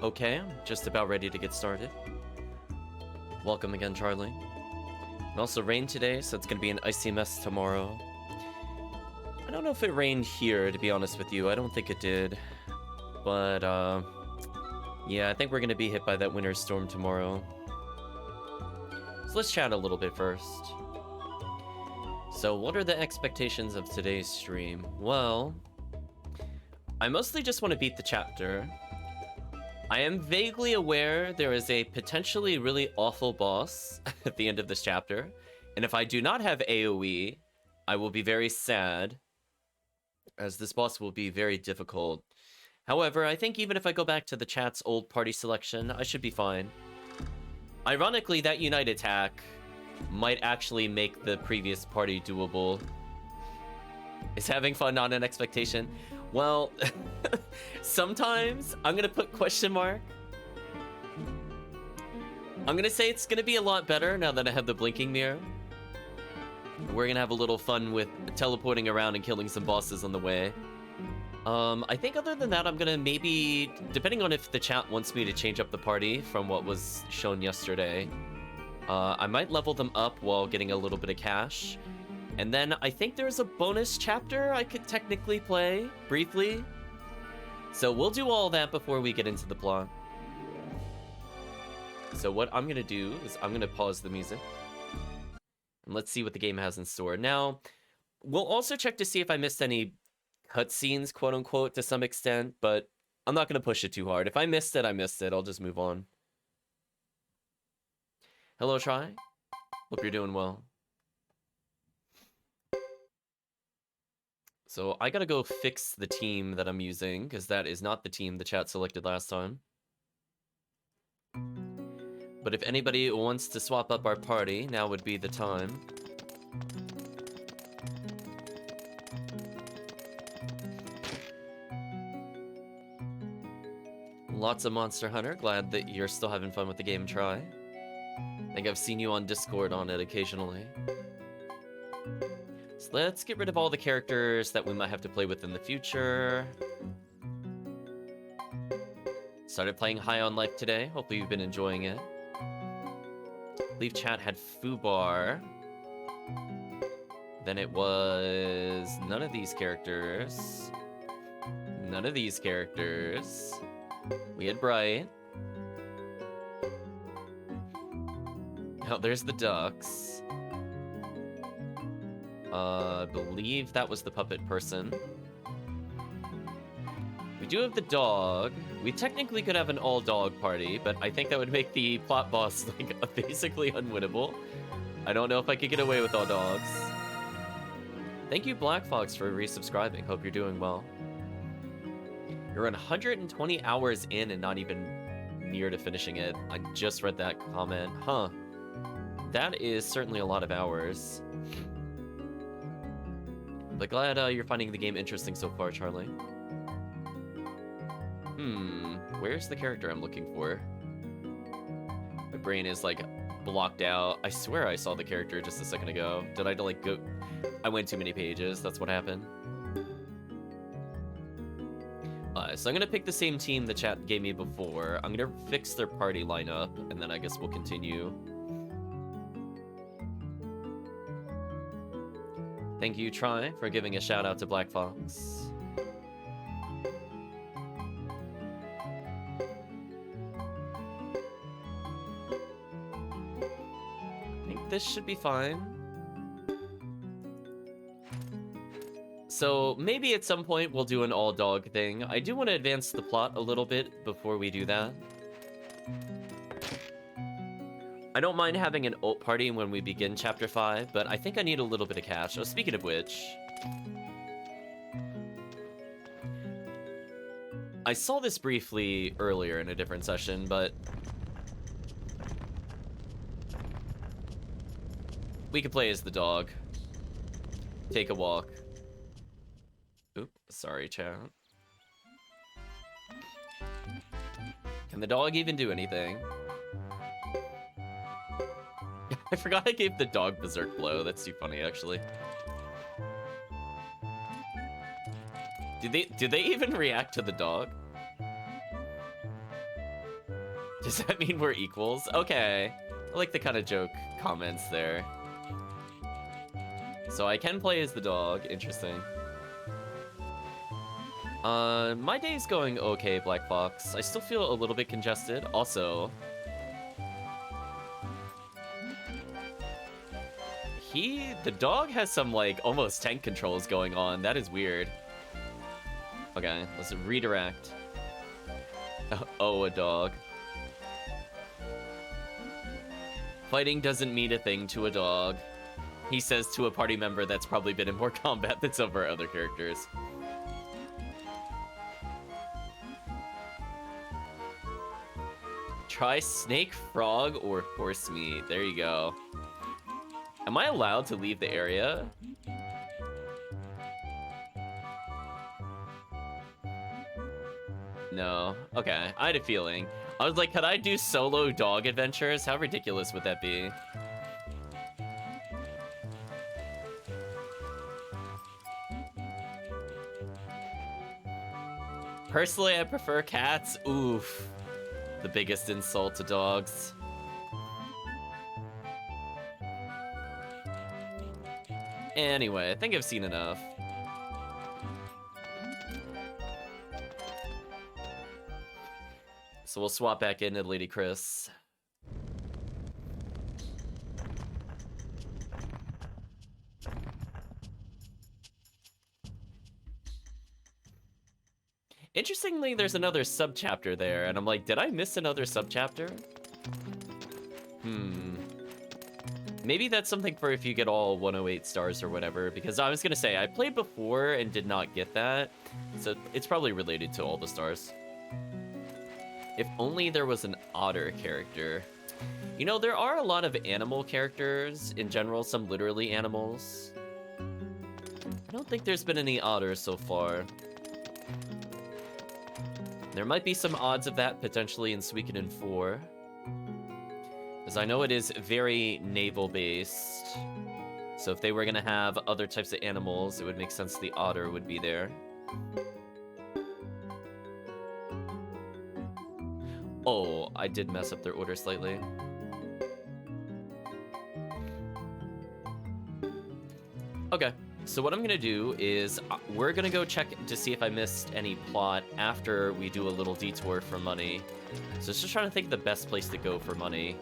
Okay, I'm just about ready to get started. Welcome again, Charlie. And also rain today, so it's gonna be an icy mess tomorrow. I don't know if it rained here, to be honest with you. I don't think it did. But, yeah, I think we're gonna be hit by that winter storm tomorrow. So let's chat a little bit first. So what are the expectations of today's stream? Well, I mostly just want to beat the chapter. I am vaguely aware there is a potentially really awful boss at the end of this chapter, and if I do not have AoE, I will be very sad, as this boss will be very difficult. However, I think even if I go back to the chat's old party selection, I should be fine. Ironically, that Unite attack might actually make the previous party doable. Is having fun not an expectation? Well, sometimes I'm gonna put question mark. I'm gonna say it's gonna be a lot better now that I have the blinking mirror. We're gonna have a little fun with teleporting around and killing some bosses on the way. I think other than that, I'm gonna maybe, depending on if the chat wants me to change up the party from what was shown yesterday, I might level them up while getting a little bit of cash. And then I think there's a bonus chapter I could technically play, briefly. So we'll do all that before we get into the plot. So what I'm gonna do is I'm gonna pause the music. And let's see what the game has in store. Now, we'll also check to see if I missed any cutscenes, quote unquote, to some extent, but I'm not gonna push it too hard. If I missed it, I missed it. I'll just move on. Hello, Try. Hope you're doing well. So I gotta go fix the team that I'm using, because that is not the team the chat selected last time. But if anybody wants to swap up our party, now would be the time. Lots of Monster Hunter. Glad that you're still having fun with the game, Try. I think I've seen you on Discord on it occasionally. So let's get rid of all the characters that we might have to play with in the future. Started playing High on Life today. Hopefully you've been enjoying it. I believe chat had Fubar. Then it was none of these characters. None of these characters. We had Bright. Oh, there's the ducks. I believe that was the puppet person. We do have the dog. We technically could have an all-dog party, but I think that would make the plot boss like basically unwinnable. I don't know if I could get away with all dogs. Thank you, Black Fox, for resubscribing. Hope you're doing well. You're 120 hours in and not even near to finishing it. I just read that comment. Huh. That is certainly a lot of hours. But glad you're finding the game interesting so far, Charlie. Where's the character I'm looking for? My brain is like blocked out. I swear I saw the character just a second ago. Did I like go? I went too many pages. That's what happened. So I'm gonna pick the same team the chat gave me before. I'm gonna fix their party lineup, and then I guess we'll continue. Thank you, Try, for giving a shout out to Black Fox. I think this should be fine. So maybe at some point we'll do an all-dog thing. I do want to advance the plot a little bit before we do that. I don't mind having an ult party when we begin Chapter 5, but I think I need a little bit of cash. Oh, speaking of which, I saw this briefly earlier in a different session, but we could play as the dog. Take a walk. Oop, sorry, chat. Can the dog even do anything? I forgot I gave the dog Berserk Blow. That's too funny, actually. Do they even react to the dog? Does that mean we're equals? Okay. I like the kind of joke comments there. So I can play as the dog. Interesting. My day's going okay, Black Fox. I still feel a little bit congested. Also, the dog has some, like, almost tank controls going on. That is weird. Okay, let's redirect. Oh, a dog. Fighting doesn't mean a thing to a dog. He says to a party member that's probably been in more combat than some of our other characters. Try snake, frog, or horse meat. There you go. Am I allowed to leave the area? No. Okay, I had a feeling. I was like, could I do solo dog adventures? How ridiculous would that be? Personally, I prefer cats. Oof. The biggest insult to dogs. Anyway, I think I've seen enough. So we'll swap back into Lady Chris. Interestingly, there's another subchapter there, and I'm like, did I miss another subchapter? Maybe that's something for if you get all 108 stars or whatever, because I was gonna say, I played before and did not get that, so it's probably related to all the stars. If only there was an otter character. You know, there are a lot of animal characters in general, some literally animals. I don't think there's been any otters so far. There might be some odds of that potentially in Suikoden IV. As I know it is very naval-based. So if they were gonna have other types of animals, it would make sense the otter would be there. Oh, I did mess up their order slightly. Okay, so what I'm gonna do is we're gonna go check to see if I missed any plot after we do a little detour for money. So just trying to think of the best place to go for money.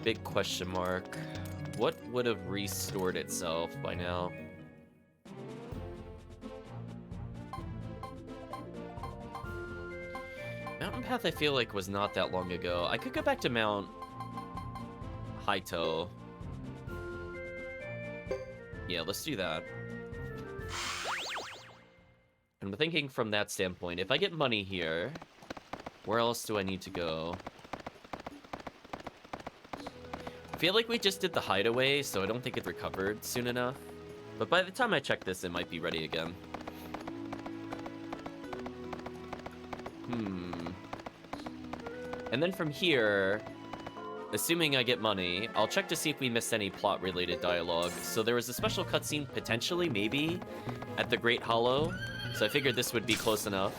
Big question mark. What would have restored itself by now? Mountain Path I feel like was not that long ago. I could go back to Mount Haito. Yeah, let's do that. And I'm thinking from that standpoint, if I get money here, where else do I need to go? I feel like we just did the hideaway, so I don't think it recovered soon enough. But by the time I check this, it might be ready again. And then from here, assuming I get money, I'll check to see if we missed any plot-related dialogue. So there was a special cutscene, potentially, maybe, at the Great Hollow. So I figured this would be close enough.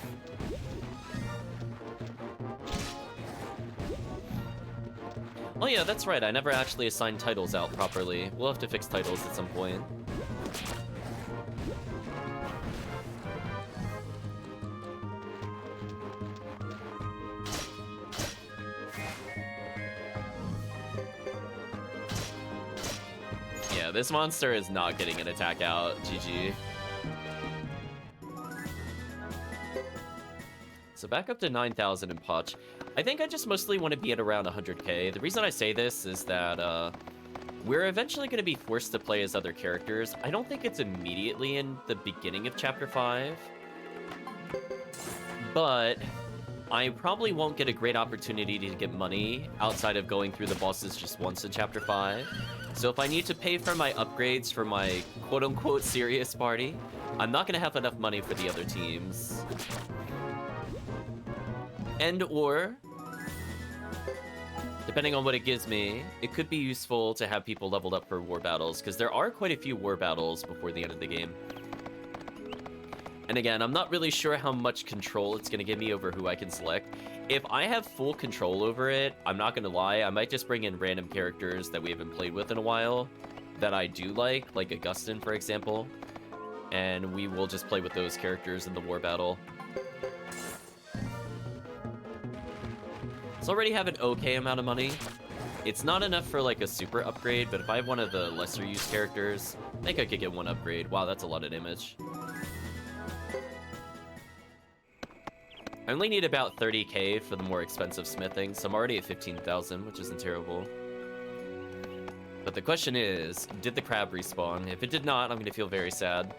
Oh yeah, that's right, I never actually assigned titles out properly. We'll have to fix titles at some point. Yeah, this monster is not getting an attack out. GG. So back up to 9,000 in Potch. I think I just mostly want to be at around 100k. The reason I say this is that we're eventually going to be forced to play as other characters. I don't think it's immediately in the beginning of Chapter 5. But I probably won't get a great opportunity to get money outside of going through the bosses just once in Chapter 5. So if I need to pay for my upgrades for my quote-unquote serious party, I'm not going to have enough money for the other teams. And or, depending on what it gives me, it could be useful to have people leveled up for war battles, because there are quite a few war battles before the end of the game. And again, I'm not really sure how much control it's going to give me over who I can select. If I have full control over it, I'm not going to lie, I might just bring in random characters that we haven't played with in a while that I do like Augustin, for example. And we will just play with those characters in the war battle. So already have an okay amount of money. It's not enough for like a super upgrade, but if I have one of the lesser used characters, I think I could get one upgrade. Wow, that's a lot of damage. I only need about 30k for the more expensive smithing, so I'm already at 15,000, which isn't terrible. But the question is, did the crab respawn? If it did not, I'm going to feel very sad.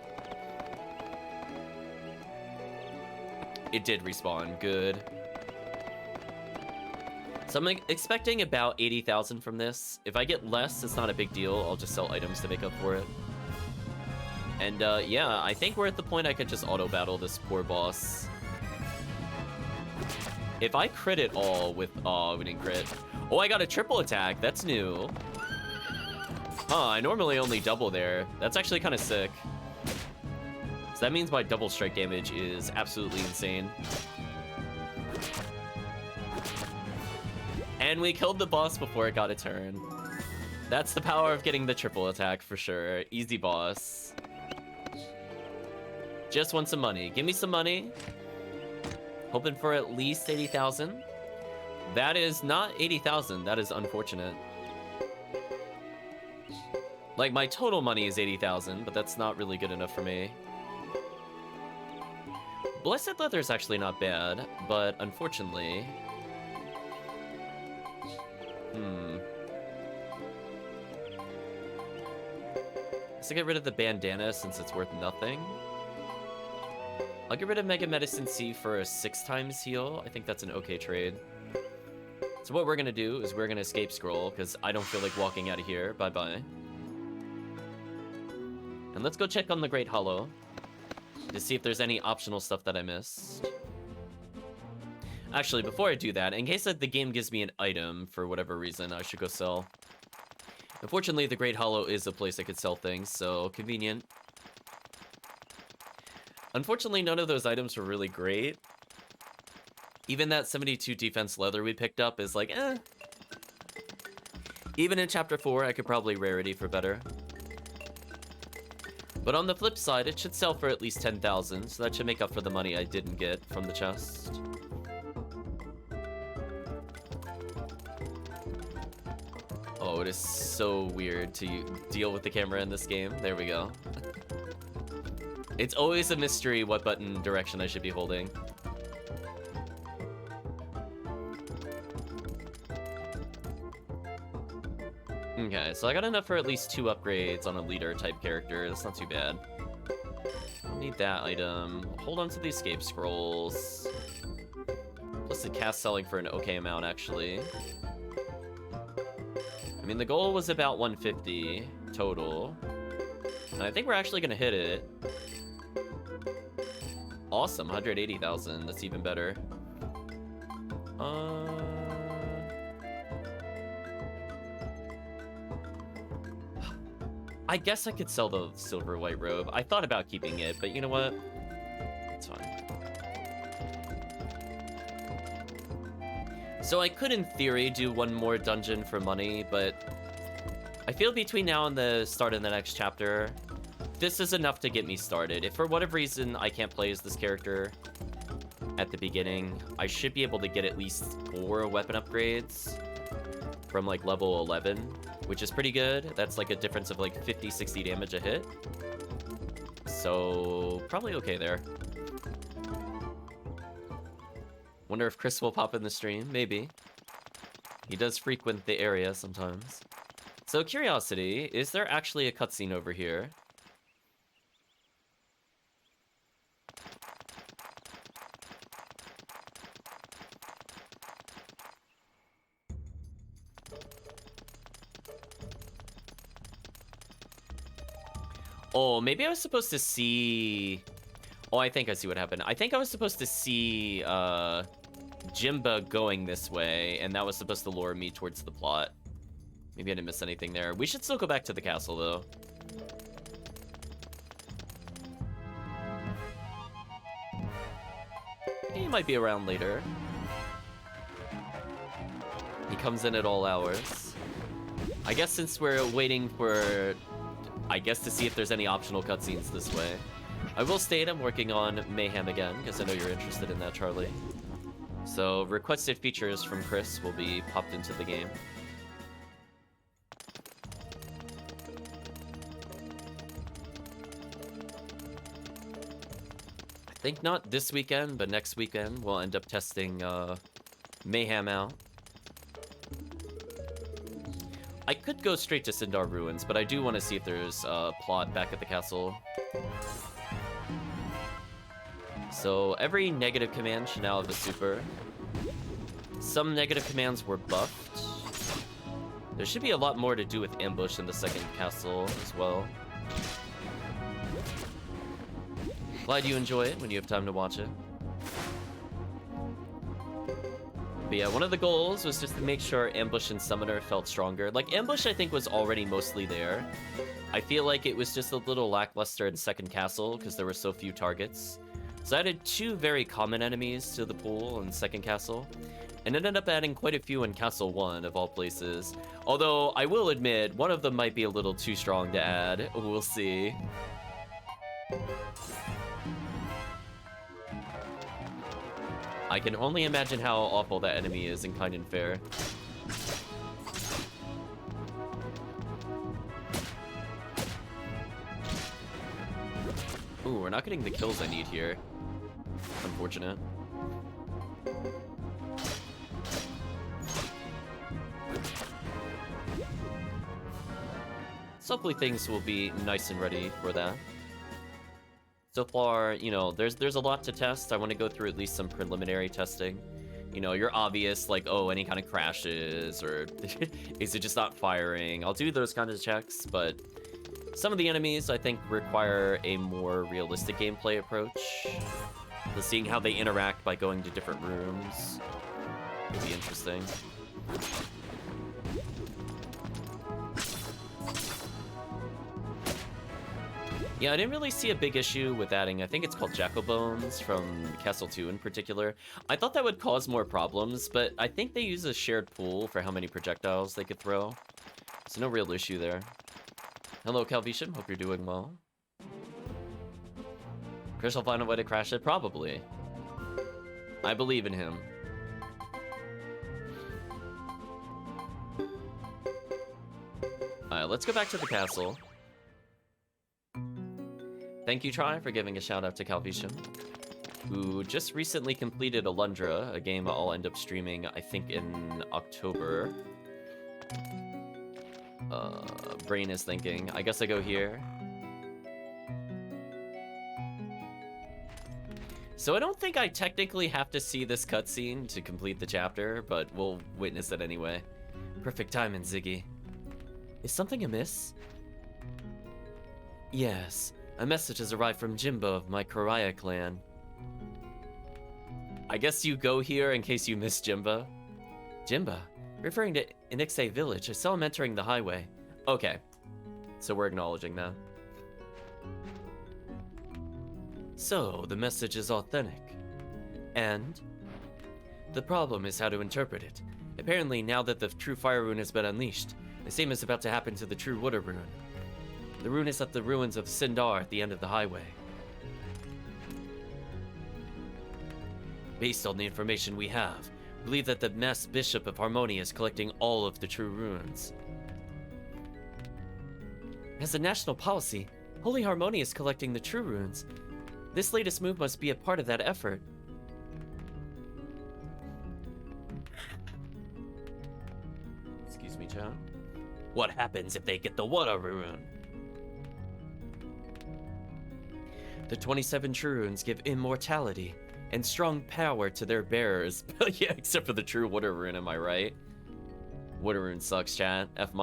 It did respawn. Good. So I'm expecting about 80,000 from this. If I get less, it's not a big deal. I'll just sell items to make up for it. And yeah, I think we're at the point I could just auto-battle this poor boss. If I crit it all with... Oh, we didn't crit. Oh, I got a triple attack. That's new. Huh, I normally only double there. That's actually kind of sick. So that means my double strike damage is absolutely insane. And we killed the boss before it got a turn. That's the power of getting the triple attack for sure. Easy boss. Just want some money. Give me some money. Hoping for at least 80,000. That is not 80,000. That is unfortunate. Like, my total money is 80,000, but that's not really good enough for me. Blessed Leather is actually not bad, but unfortunately... Let's get rid of the bandana since it's worth nothing. I'll get rid of Mega Medicine C for a 6x heal. I think that's an okay trade. So what we're gonna do is we're gonna escape scroll, because I don't feel like walking out of here. Bye-bye. And let's go check on the Great Hollow to see if there's any optional stuff that I missed. Actually, before I do that, in case that the game gives me an item for whatever reason, I should go sell. Unfortunately, the Great Hollow is a place I could sell things, so convenient. Unfortunately, none of those items were really great. Even that 72 defense leather we picked up is like, eh. Even in Chapter 4, I could probably rarity for better. But on the flip side, it should sell for at least 10,000, so that should make up for the money I didn't get from the chest. Oh, it is so weird to deal with the camera in this game. There we go. It's always a mystery what button direction I should be holding. Okay, so I got enough for at least 2 upgrades on a leader type character. That's not too bad. I'll need that item. Hold on to the escape scrolls. Plus the cast selling for an okay amount, actually. I mean, the goal was about 150 total. And I think we're actually gonna hit it. Awesome, 180,000. That's even better. I guess I could sell the silver white robe. I thought about keeping it, but you know what? It's fine. So I could, in theory, do one more dungeon for money, but I feel between now and the start of the next chapter, this is enough to get me started. If for whatever reason I can't play as this character at the beginning, I should be able to get at least 4 weapon upgrades from like level 11, which is pretty good. That's like a difference of like 50-60 damage a hit. So probably okay there. Wonder if Chris will pop in the stream. Maybe. He does frequent the area sometimes. So curiosity, is there actually a cutscene over here? Oh, maybe I was supposed to see... Oh, I think I see what happened. I think I was supposed to see Jimba going this way, and that was supposed to lure me towards the plot. Maybe I didn't miss anything there. We should still go back to the castle, though. He might be around later. He comes in at all hours. I guess since we're waiting for, to see if there's any optional cutscenes this way. I will state I'm working on Mayhem again, because I know you're interested in that, Charlie. So, requested features from Chris will be popped into the game. I think not this weekend, but next weekend we'll end up testing Mayhem out. I could go straight to Cyndar Ruins, but I do want to see if there's a plot back at the castle. So every negative command should now have a super. Some negative commands were buffed. There should be a lot more to do with ambush in the second castle as well. Glad you enjoy it when you have time to watch it. But yeah, one of the goals was just to make sure Ambush and Summoner felt stronger. Like, Ambush, I think, was already mostly there. I feel like it was just a little lackluster in second castle because there were so few targets. So I added 2 very common enemies to the pool in second castle, and ended up adding quite a few in Castle 1, of all places. Although, I will admit, one of them might be a little too strong to add. We'll see. I can only imagine how awful that enemy is in Kind and Fair. Ooh, we're not getting the kills I need here. Unfortunate. So hopefully things will be nice and ready for that. So far, you know, there's a lot to test. I want to go through at least some preliminary testing. You know, your obvious, like, oh, any kind of crashes, or is it just not firing? I'll do those kinds of checks, but some of the enemies, I think, require a more realistic gameplay approach. So seeing how they interact by going to different rooms will be interesting. Yeah, I didn't really see a big issue with adding, I think it's called Jackal Bones from Castle 2 in particular. I thought that would cause more problems, but I think they use a shared pool for how many projectiles they could throw. So no real issue there. Hello, Calvisham. Hope you're doing well. Chris will find a way to crash it? Probably. I believe in him. Alright, let's go back to the castle. Thank you, Try, for giving a shout out to Calvisham, who just recently completed Alundra, a game I'll end up streaming, I think, in October. Brain is thinking. I guess I go here. So I don't think I technically have to see this cutscene to complete the chapter, but we'll witness it anyway. Perfect timing, Ziggy. Is something amiss? Yes. A message has arrived from Jimbo of my Koraya clan. I guess you go here in case you miss Jimbo. Jimbo? Referring to Inixe village, I saw him entering the highway. Okay. So we're acknowledging that. So, the message is authentic. And? The problem is how to interpret it. Apparently, now that the true fire rune has been unleashed, the same is about to happen to the true water rune. The rune is at the ruins of Cyndar at the end of the highway. Based on the information we have, we believe that the Mass Bishop of Harmonia is collecting all of the true runes. As a national policy, Holy Harmonia is collecting the true runes. This latest move must be a part of that effort. Excuse me, John. What happens if they get the water rune? The 27 true runes give immortality and strong power to their bearers. Yeah, except for the true water rune, am I right? Water rune sucks, chat. F-.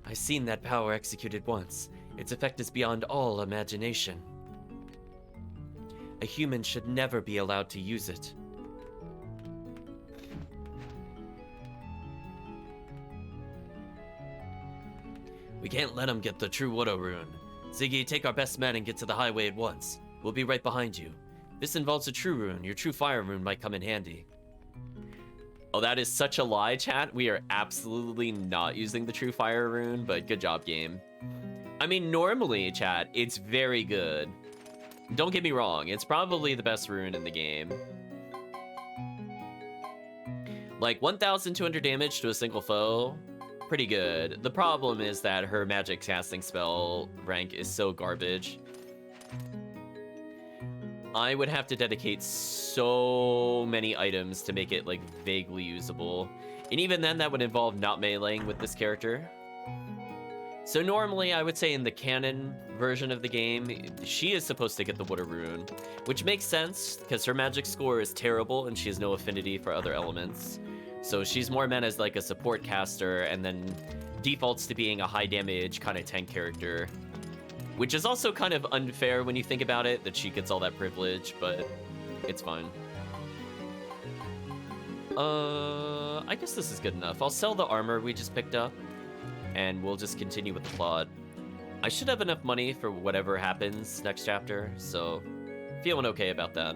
I've seen that power executed once. Its effect is beyond all imagination. A human should never be allowed to use it. We can't let him get the true water rune. Ziggy, take our best men and get to the highway at once. We'll be right behind you. This involves a true rune. Your true fire rune might come in handy. Oh, that is such a lie, chat. We are absolutely not using the true fire rune, but good job, game. I mean, normally, chat, it's very good. Don't get me wrong, it's probably the best rune in the game. Like, 1,200 damage to a single foe, pretty good. The problem is that her magic casting spell rank is so garbage. I would have to dedicate so many items to make it, like, vaguely usable. And even then, that would involve not meleeing with this character. So normally, I would say in the canon version of the game, she is supposed to get the water rune, which makes sense, because her magic score is terrible and she has no affinity for other elements. So she's more meant as, like, a support caster, and then defaults to being a high damage kind of tank character. Which is also kind of unfair when you think about it, that she gets all that privilege, but it's fine. I guess this is good enough. I'll sell the armor we just picked up, and we'll just continue with the plot. I should have enough money for whatever happens next chapter, so feeling okay about that.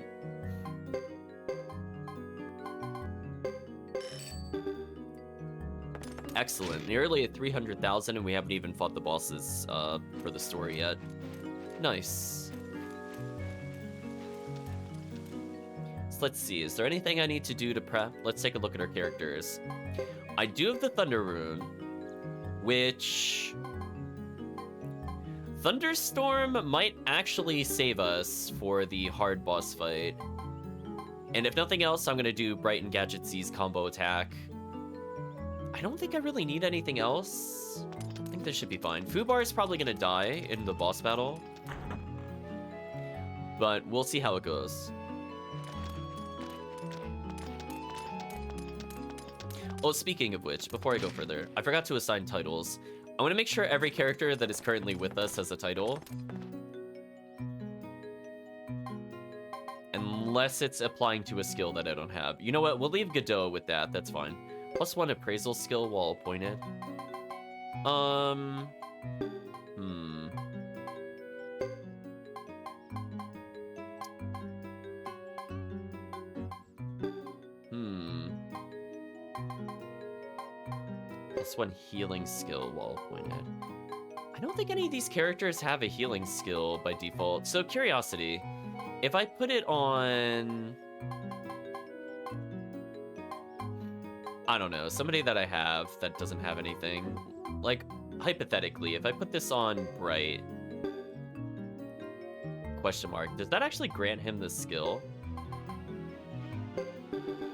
Excellent. Nearly at 300,000, and we haven't even fought the bosses for the story yet. Nice. So let's see. Is there anything I need to do to prep? Let's take a look at our characters. I do have the Thunder Rune, which... Thunderstorm might actually save us for the hard boss fight. And if nothing else, I'm going to do Bright and Gadget Z's combo attack. I don't think I really need anything else. I think this should be fine. Fubar is probably going to die in the boss battle, but we'll see how it goes. Oh, speaking of which, before I go further, I forgot to assign titles. I want to make sure every character that is currently with us has a title. Unless it's applying to a skill that I don't have. You know what? We'll leave Godot with that. That's fine. +1 appraisal skill while appointed. +1 healing skill while appointed. I don't think any of these characters have a healing skill by default. So, curiosity. If I put it on... I don't know, somebody that I have that doesn't have anything. Like, hypothetically, if I put this on Bright, question mark, does that actually grant him the skill?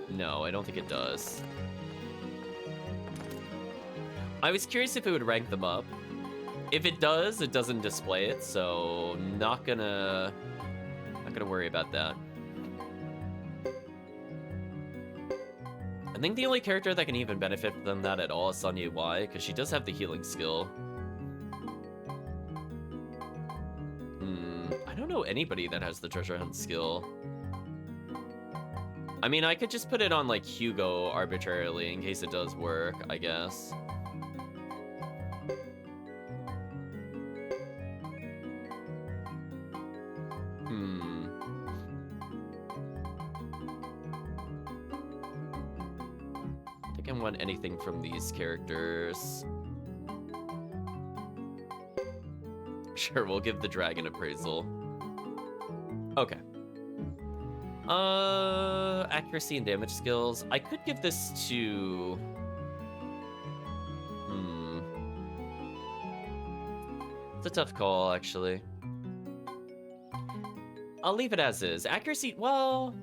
No, I don't think it does. I was curious if it would rank them up. If it does, it doesn't display it, so not gonna worry about that. I think the only character that can even benefit from that at all is Sonya Y, because she does have the healing skill. I don't know anybody that has the treasure hunt skill. I mean, I could just put it on, like, Hugo arbitrarily in case it does work, I guess. Want anything from these characters. Sure, we'll give the dragon appraisal. Okay. Accuracy and damage skills. I could give this to... It's a tough call, actually. I'll leave it as is. Accuracy, well...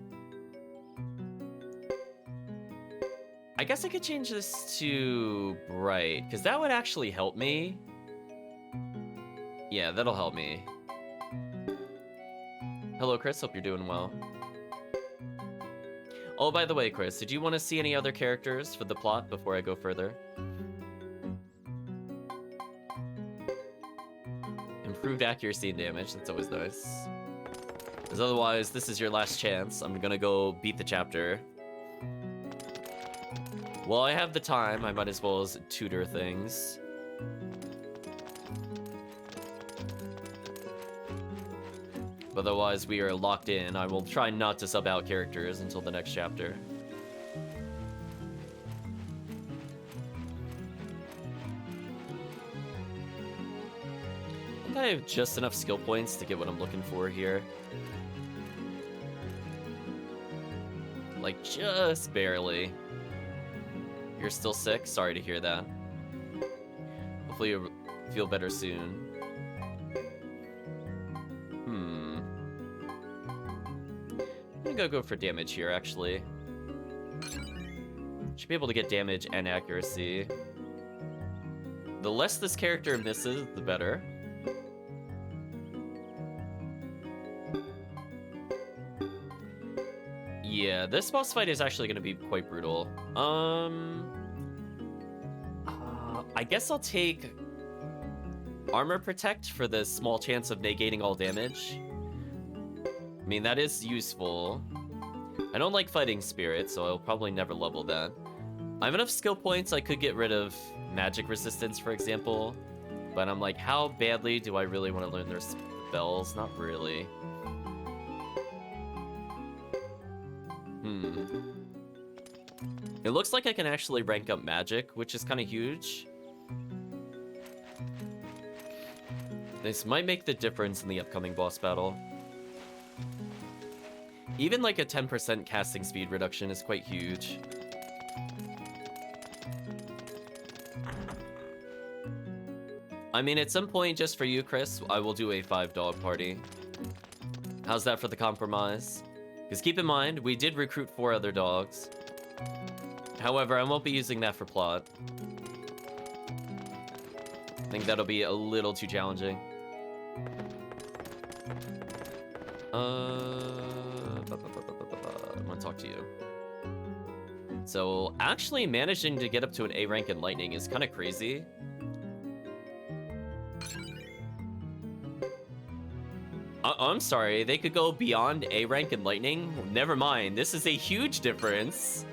I guess I could change this to Bright, because that would actually help me. Yeah, that'll help me. Hello, Chris. Hope you're doing well. Oh, by the way, Chris, did you want to see any other characters for the plot before I go further? Improved accuracy and damage. That's always nice. Because otherwise, this is your last chance. I'm going to go beat the chapter. Well, I have the time. I might as well as tutor things. Otherwise, we are locked in. I will try not to sub out characters until the next chapter. I think I have just enough skill points to get what I'm looking for here. Like, just barely. You're still sick? Sorry to hear that. Hopefully you'll feel better soon. I'm gonna go for damage here, actually. Should be able to get damage and accuracy. The less this character misses, the better. Yeah, this boss fight is actually gonna be quite brutal. I guess I'll take Armor Protect for the small chance of negating all damage. I mean, that is useful. I don't like Fighting Spirit, so I'll probably never level that. I have enough skill points, I could get rid of magic resistance, for example. But I'm like, how badly do I really want to learn their spells? Not really. It looks like I can actually rank up magic, which is kind of huge. This might make the difference in the upcoming boss battle. Even like a 10% casting speed reduction is quite huge. I mean, at some point, just for you, Chris, I will do a 5-dog party. How's that for the compromise? Because keep in mind, we did recruit 4 other dogs. However, I won't be using that for plot. I think that'll be a little too challenging. I want to talk to you. So, actually managing to get up to an A rank in Lightning is kind of crazy. I'm sorry, they could go beyond A rank in Lightning? Never mind, this is a huge difference.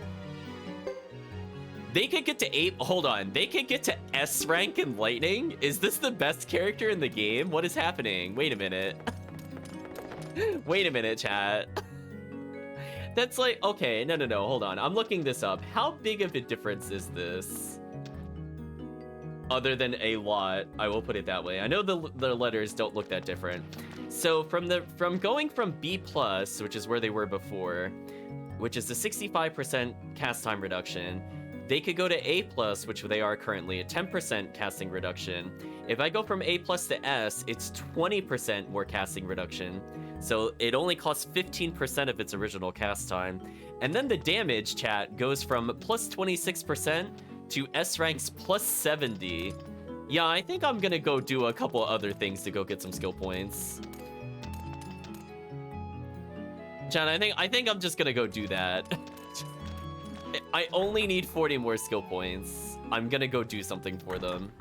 They could get to hold on, they could get to S rank in Lightning? Is this the best character in the game? What is happening? Wait a minute. Wait a minute, chat. That's like, okay, no, hold on. I'm looking this up. How big of a difference is this? Other than a lot, I will put it that way. I know the letters don't look that different. So from going from B+, which is where they were before, which is the 65% cast time reduction, they could go to A+, which they are currently, a 10% casting reduction. If I go from A+ to S, it's 20% more casting reduction. So it only costs 15% of its original cast time. And then the damage, chat, goes from plus 26% to S ranks plus 70. Yeah, I think I'm gonna go do a couple other things to go get some skill points. Chat, I think I'm just gonna go do that. I only need 40 more skill points. I'm gonna go do something for them.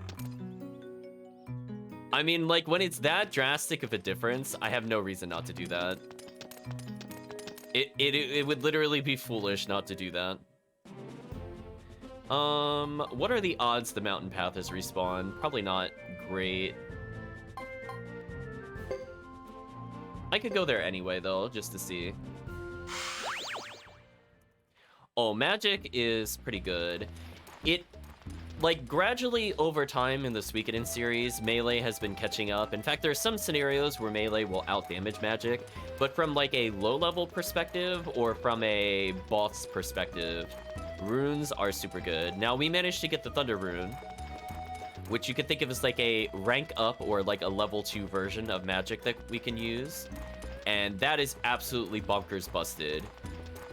I mean, like, when it's that drastic of a difference, I have no reason not to do that. It would literally be foolish not to do that. What are the odds the mountain path is respawn? Probably not great. I could go there anyway, though, just to see. Oh, magic is pretty good. It, like, gradually over time in the Suikoden series, melee has been catching up. In fact, there are some scenarios where melee will out-damage magic, but from, like, a low-level perspective or from a boss perspective, runes are super good. Now, we managed to get the Thunder Rune, which you could think of as, like, a rank up or, like, a level 2 version of magic that we can use, and that is absolutely bonkers busted.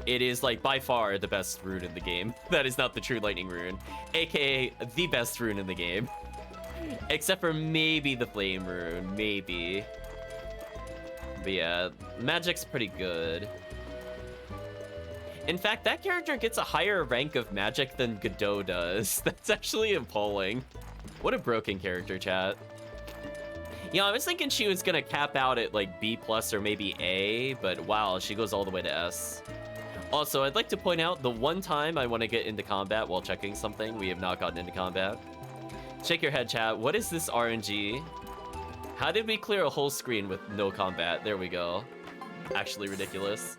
It is, like, by far the best rune in the game. That is not the true lightning rune, aka the best rune in the game. Except for maybe the flame rune, maybe. But yeah, magic's pretty good. In fact, that character gets a higher rank of magic than Godot does. That's actually appalling. What a broken character, chat. Yeah, I was thinking she was gonna cap out at, like, B+ or maybe A, but wow, she goes all the way to S. Also, I'd like to point out the one time I want to get into combat while checking something, we have not gotten into combat. Shake your head, chat. What is this RNG? How did we clear a whole screen with no combat? There we go. Actually ridiculous.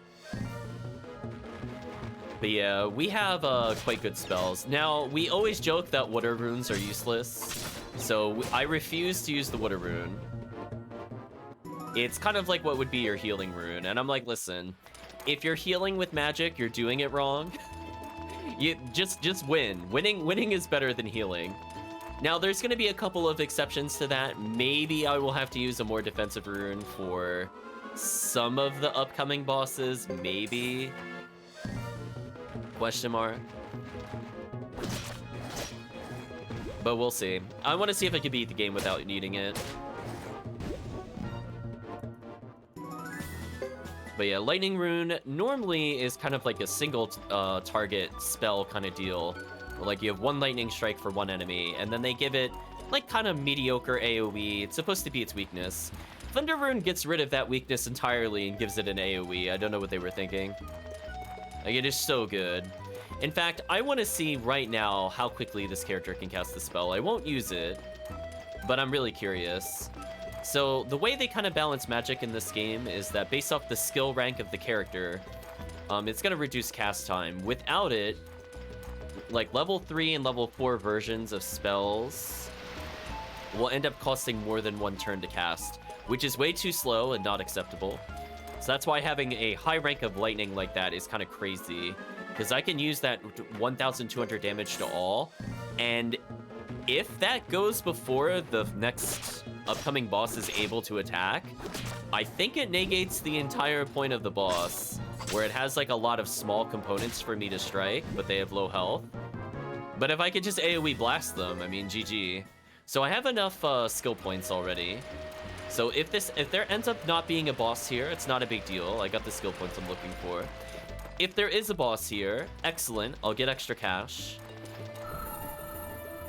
But yeah, we have quite good spells. Now, we always joke that water runes are useless, so I refuse to use the water rune. It's kind of like what would be your healing rune, and I'm like, listen, if you're healing with magic, you're doing it wrong. You just win. Winning is better than healing. Now, there's going to be a couple of exceptions to that. Maybe I will have to use a more defensive rune for some of the upcoming bosses, maybe. Question mark. But we'll see. I want to see if I can beat the game without needing it. But yeah, Lightning Rune normally is kind of like a single target spell kind of deal. Where, like, you have one lightning strike for one enemy, and then they give it like kind of mediocre AoE. It's supposed to be its weakness. Thunder Rune gets rid of that weakness entirely and gives it an AoE. I don't know what they were thinking. Like, it is so good. In fact, I want to see right now how quickly this character can cast the spell. I won't use it, but I'm really curious. So the way they kind of balance magic in this game is that based off the skill rank of the character, it's going to reduce cast time. Without it, like level 3 and level 4 versions of spells will end up costing more than one turn to cast, which is way too slow and not acceptable. So that's why having a high rank of lightning like that is kind of crazy, because I can use that 1,200 damage to all, and if that goes before the next upcoming boss is able to attack, I think it negates the entire point of the boss, where it has like a lot of small components for me to strike, but they have low health. But if I could just AoE blast them, I mean, GG. So I have enough skill points already. So if there ends up not being a boss here, it's not a big deal. I got the skill points I'm looking for. If there is a boss here, excellent. I'll get extra cash.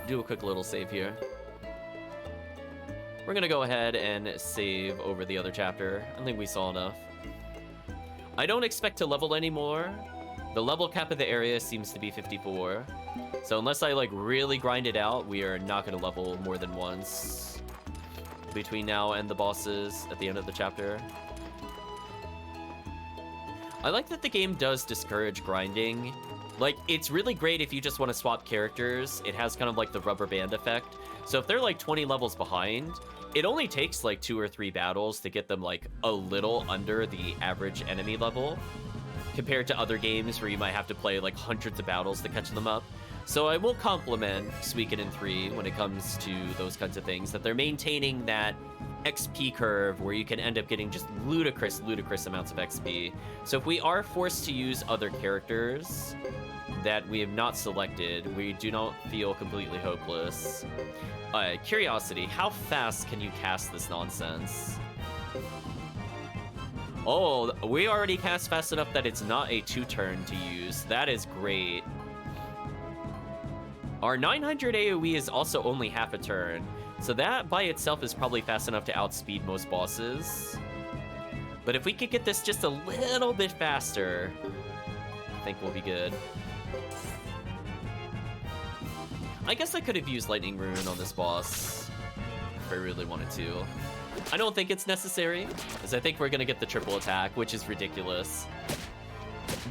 Do a quick little save here. We're gonna go ahead and save over the other chapter. I think we saw enough. I don't expect to level anymore. The level cap of the area seems to be 54. So unless I like really grind it out, we are not gonna level more than once between now and the bosses at the end of the chapter. I like that the game does discourage grinding. Like, it's really great if you just want to swap characters. It has kind of like the rubber band effect. So if they're like 20 levels behind, it only takes like 2 or 3 battles to get them like a little under the average enemy level, compared to other games where you might have to play like hundreds of battles to catch them up. So I will compliment Suikoden III when it comes to those kinds of things, that they're maintaining that XP curve where you can end up getting just ludicrous amounts of XP. So if we are forced to use other characters that we have not selected, we do not feel completely hopeless. Curiosity, how fast can you cast this nonsense? Oh, we already cast fast enough that it's not a 2-turn to use. That is great. Our 900 AoE is also only half a turn, so that by itself is probably fast enough to outspeed most bosses. But if we could get this just a little bit faster, I think we'll be good. I guess I could have used Lightning Rune on this boss if I really wanted to. I don't think it's necessary, because I think we're gonna get the triple attack, which is ridiculous.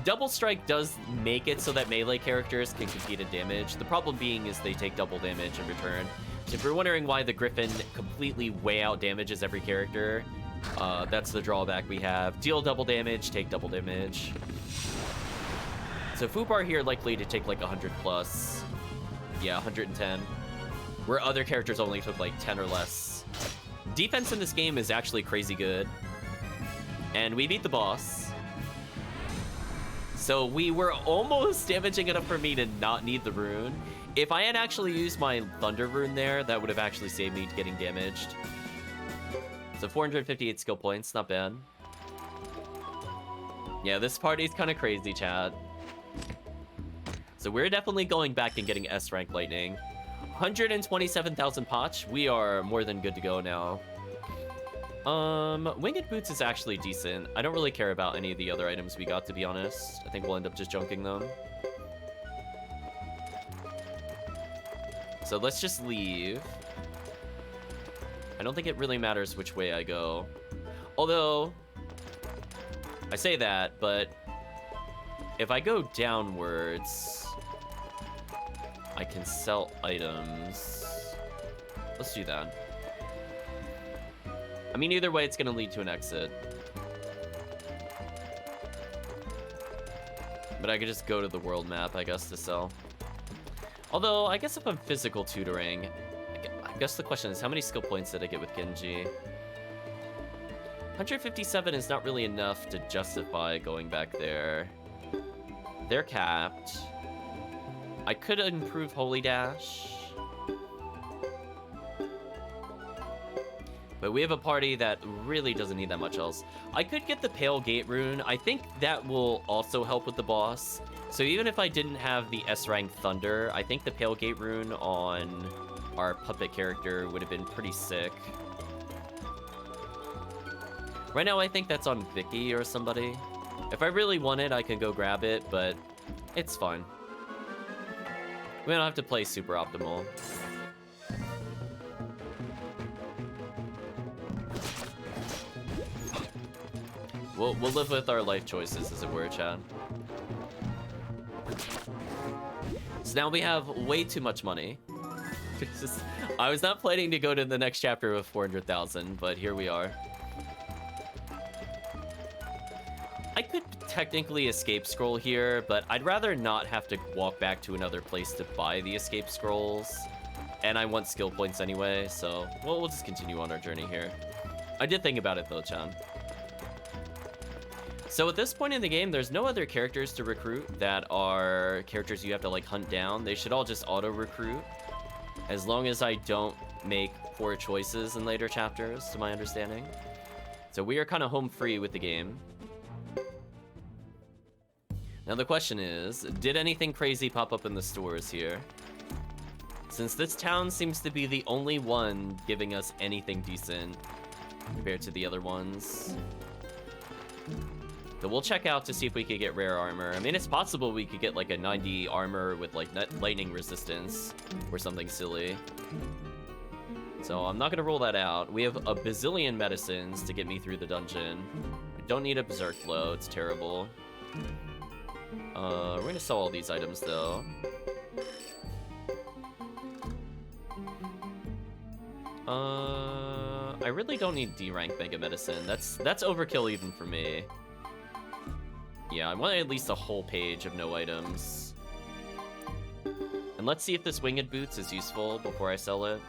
Double strike does make it so that melee characters can compete in damage. The problem being is they take double damage in return. So if you're wondering why the Griffin completely way out damages every character, that's the drawback we have. Deal double damage, take double damage. So Fubar here likely to take like 100 plus. Yeah, 110. Where other characters only took like 10 or less. Defense in this game is actually crazy good. And we beat the boss. So we were almost damaging enough for me to not need the rune. If I had actually used my Thunder Rune there, that would have actually saved me getting damaged. So 458 skill points, not bad. Yeah, this party's kind of crazy, chat. So we're definitely going back and getting S-rank lightning. 127,000 Potch. We are more than good to go now. Winged Boots is actually decent. I don't really care about any of the other items we got, to be honest. I think we'll end up just junking them. So let's just leave. I don't think it really matters which way I go. Although, I say that, but if I go downwards, I can sell items. Let's do that. I mean, either way, it's going to lead to an exit. But I could just go to the world map, I guess, to sell. Although, I guess if I'm physical tutoring, I guess the question is, how many skill points did I get with Genji? 157 is not really enough to justify going back there. They're capped. I could improve Holy Dash. But we have a party that really doesn't need that much else. I could get the Pale Gate rune. I think that will also help with the boss. So even if I didn't have the S-rank Thunder, I think the Pale Gate rune on our puppet character would have been pretty sick. Right now, I think that's on Vicky or somebody. If I really want it, I can go grab it, but it's fine. We don't have to play super optimal. We'll live with our life choices, as it were, Chad. So now we have way too much money. I was not planning to go to the next chapter with 400,000, but here we are. I could technically escape scroll here, but I'd rather not have to walk back to another place to buy the escape scrolls. And I want skill points anyway, so we'll just continue on our journey here. I did think about it though, Chan. So at this point in the game, there's no other characters to recruit that are characters you have to like hunt down. They should all just auto-recruit, as long as I don't make poor choices in later chapters, to my understanding. So we are kind of home free with the game. Now the question is, did anything crazy pop up in the stores here? Since this town seems to be the only one giving us anything decent compared to the other ones. So we'll check out to see if we could get rare armor. I mean, it's possible we could get like a 90 armor with like lightning resistance or something silly. So I'm not gonna rule that out. We have a bazillion medicines to get me through the dungeon. I don't need a berserk flow, it's terrible. We're gonna sell all these items though. I really don't need D rank mega medicine. That's overkill even for me. Yeah, I want at least a whole page of no items. And let's see if this winged boots is useful before I sell it.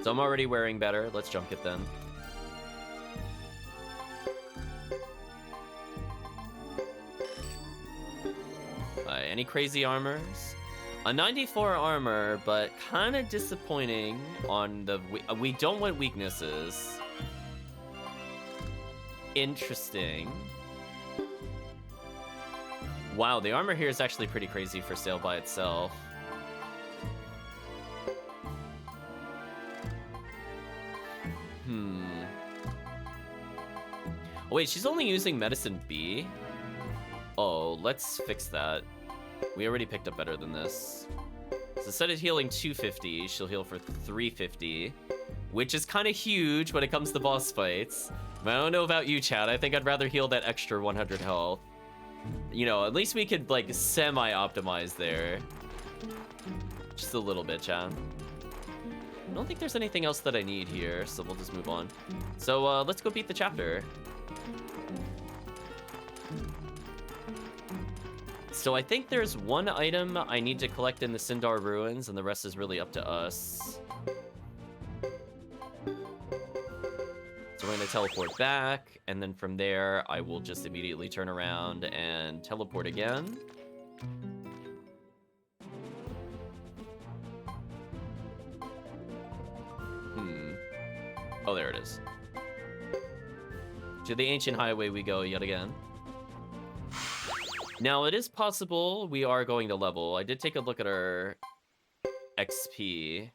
So I'm already wearing better. Let's junk it then. Any crazy armors? A 94 armor, but kind of disappointing on the... We don't want weaknesses. Interesting. Wow, the armor here is actually pretty crazy for sale by itself. Oh, wait, she's only using medicine B? Oh, let's fix that. We already picked up better than this. So instead of healing 250, she'll heal for 350, which is kind of huge when it comes to boss fights. But I don't know about you, Chad. I think I'd rather heal that extra 100 health. You know, at least we could, like, semi-optimize there. Just a little bit, Chad. I don't think there's anything else that I need here, so we'll just move on. So, let's go beat the chapter. So I think there's one item I need to collect in the Cyndar Ruins, and the rest is really up to us. So we're going to teleport back, and then from there, I will just immediately turn around and teleport again. Oh, there it is. To the ancient highway we go yet again. Now, it is possible we are going to level. I did take a look at our XP.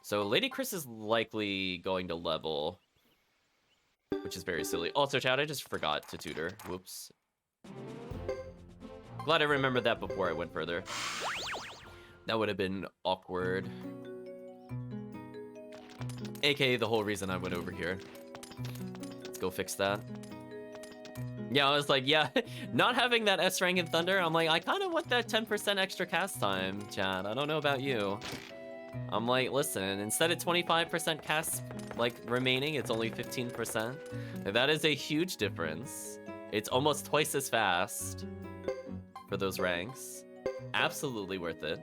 So Lady Chris is likely going to level, which is very silly. Also, Chad, I just forgot to tutor. Whoops. Glad I remembered that before I went further. That would have been awkward. AKA the whole reason I went over here. Let's go fix that. Yeah, I was like, yeah, not having that S rank in Thunder, I'm like, I kind of want that 10% extra cast time, chat. I don't know about you. I'm like, listen, instead of 25% cast, like, remaining, it's only 15%. That is a huge difference. It's almost twice as fast for those ranks. Absolutely worth it.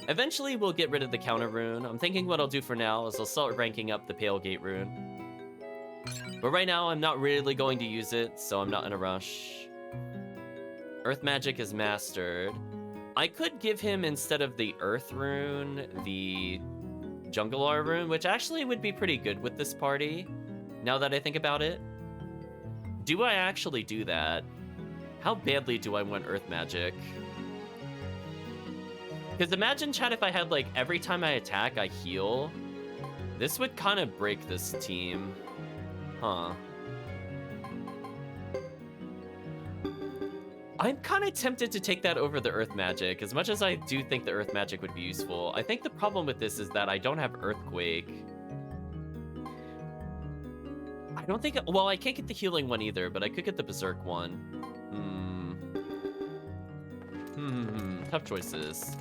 Eventually, we'll get rid of the counter rune. I'm thinking what I'll do for now is I'll start ranking up the Pale Gate rune. But right now, I'm not really going to use it, so I'm not in a rush. Earth Magic is mastered. I could give him, instead of the Earth rune, the Junglear rune, which actually would be pretty good with this party, now that I think about it. Do I actually do that? How badly do I want Earth Magic? Because imagine, chat, if I had, like, every time I attack, I heal. This would kind of break this team. Huh. I'm kind of tempted to take that over the Earth Magic, as much as I do think the Earth Magic would be useful. I think the problem with this is that I don't have Earthquake. I don't think... Well, I can't get the healing one either, but I could get the Berserk one. Tough choices.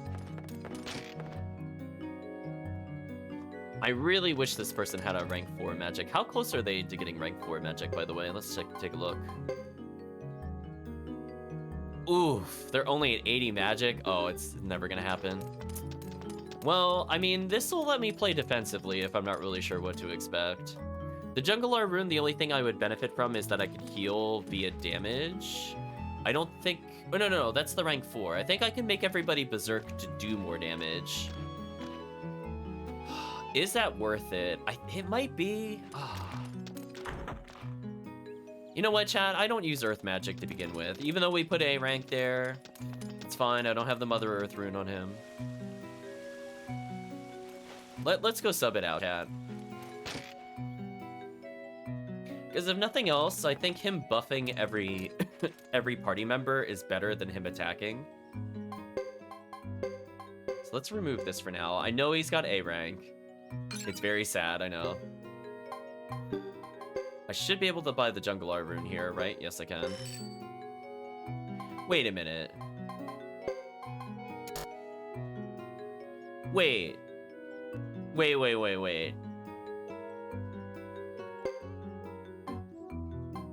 I really wish this person had a rank 4 magic. How close are they to getting rank 4 magic, by the way? Let's take a look. Oof, they're only at 80 magic. Oh, it's never gonna happen. Well, I mean, this will let me play defensively if I'm not really sure what to expect. The Junglear rune, the only thing I would benefit from is that I could heal via damage. I don't think... Oh, no, that's the rank 4. I think I can make everybody Berserk to do more damage. Is that worth it? It might be. You know what, chat? I don't use Earth Magic to begin with. Even though we put A rank there, it's fine. I don't have the Mother Earth rune on him. Let's go sub it out, chat. Because if nothing else, I think him buffing every every party member is better than him attacking. So let's remove this for now. I know he's got A rank. It's very sad, I know. I should be able to buy the Junglear rune here, right? Yes, I can. Wait a minute. Wait.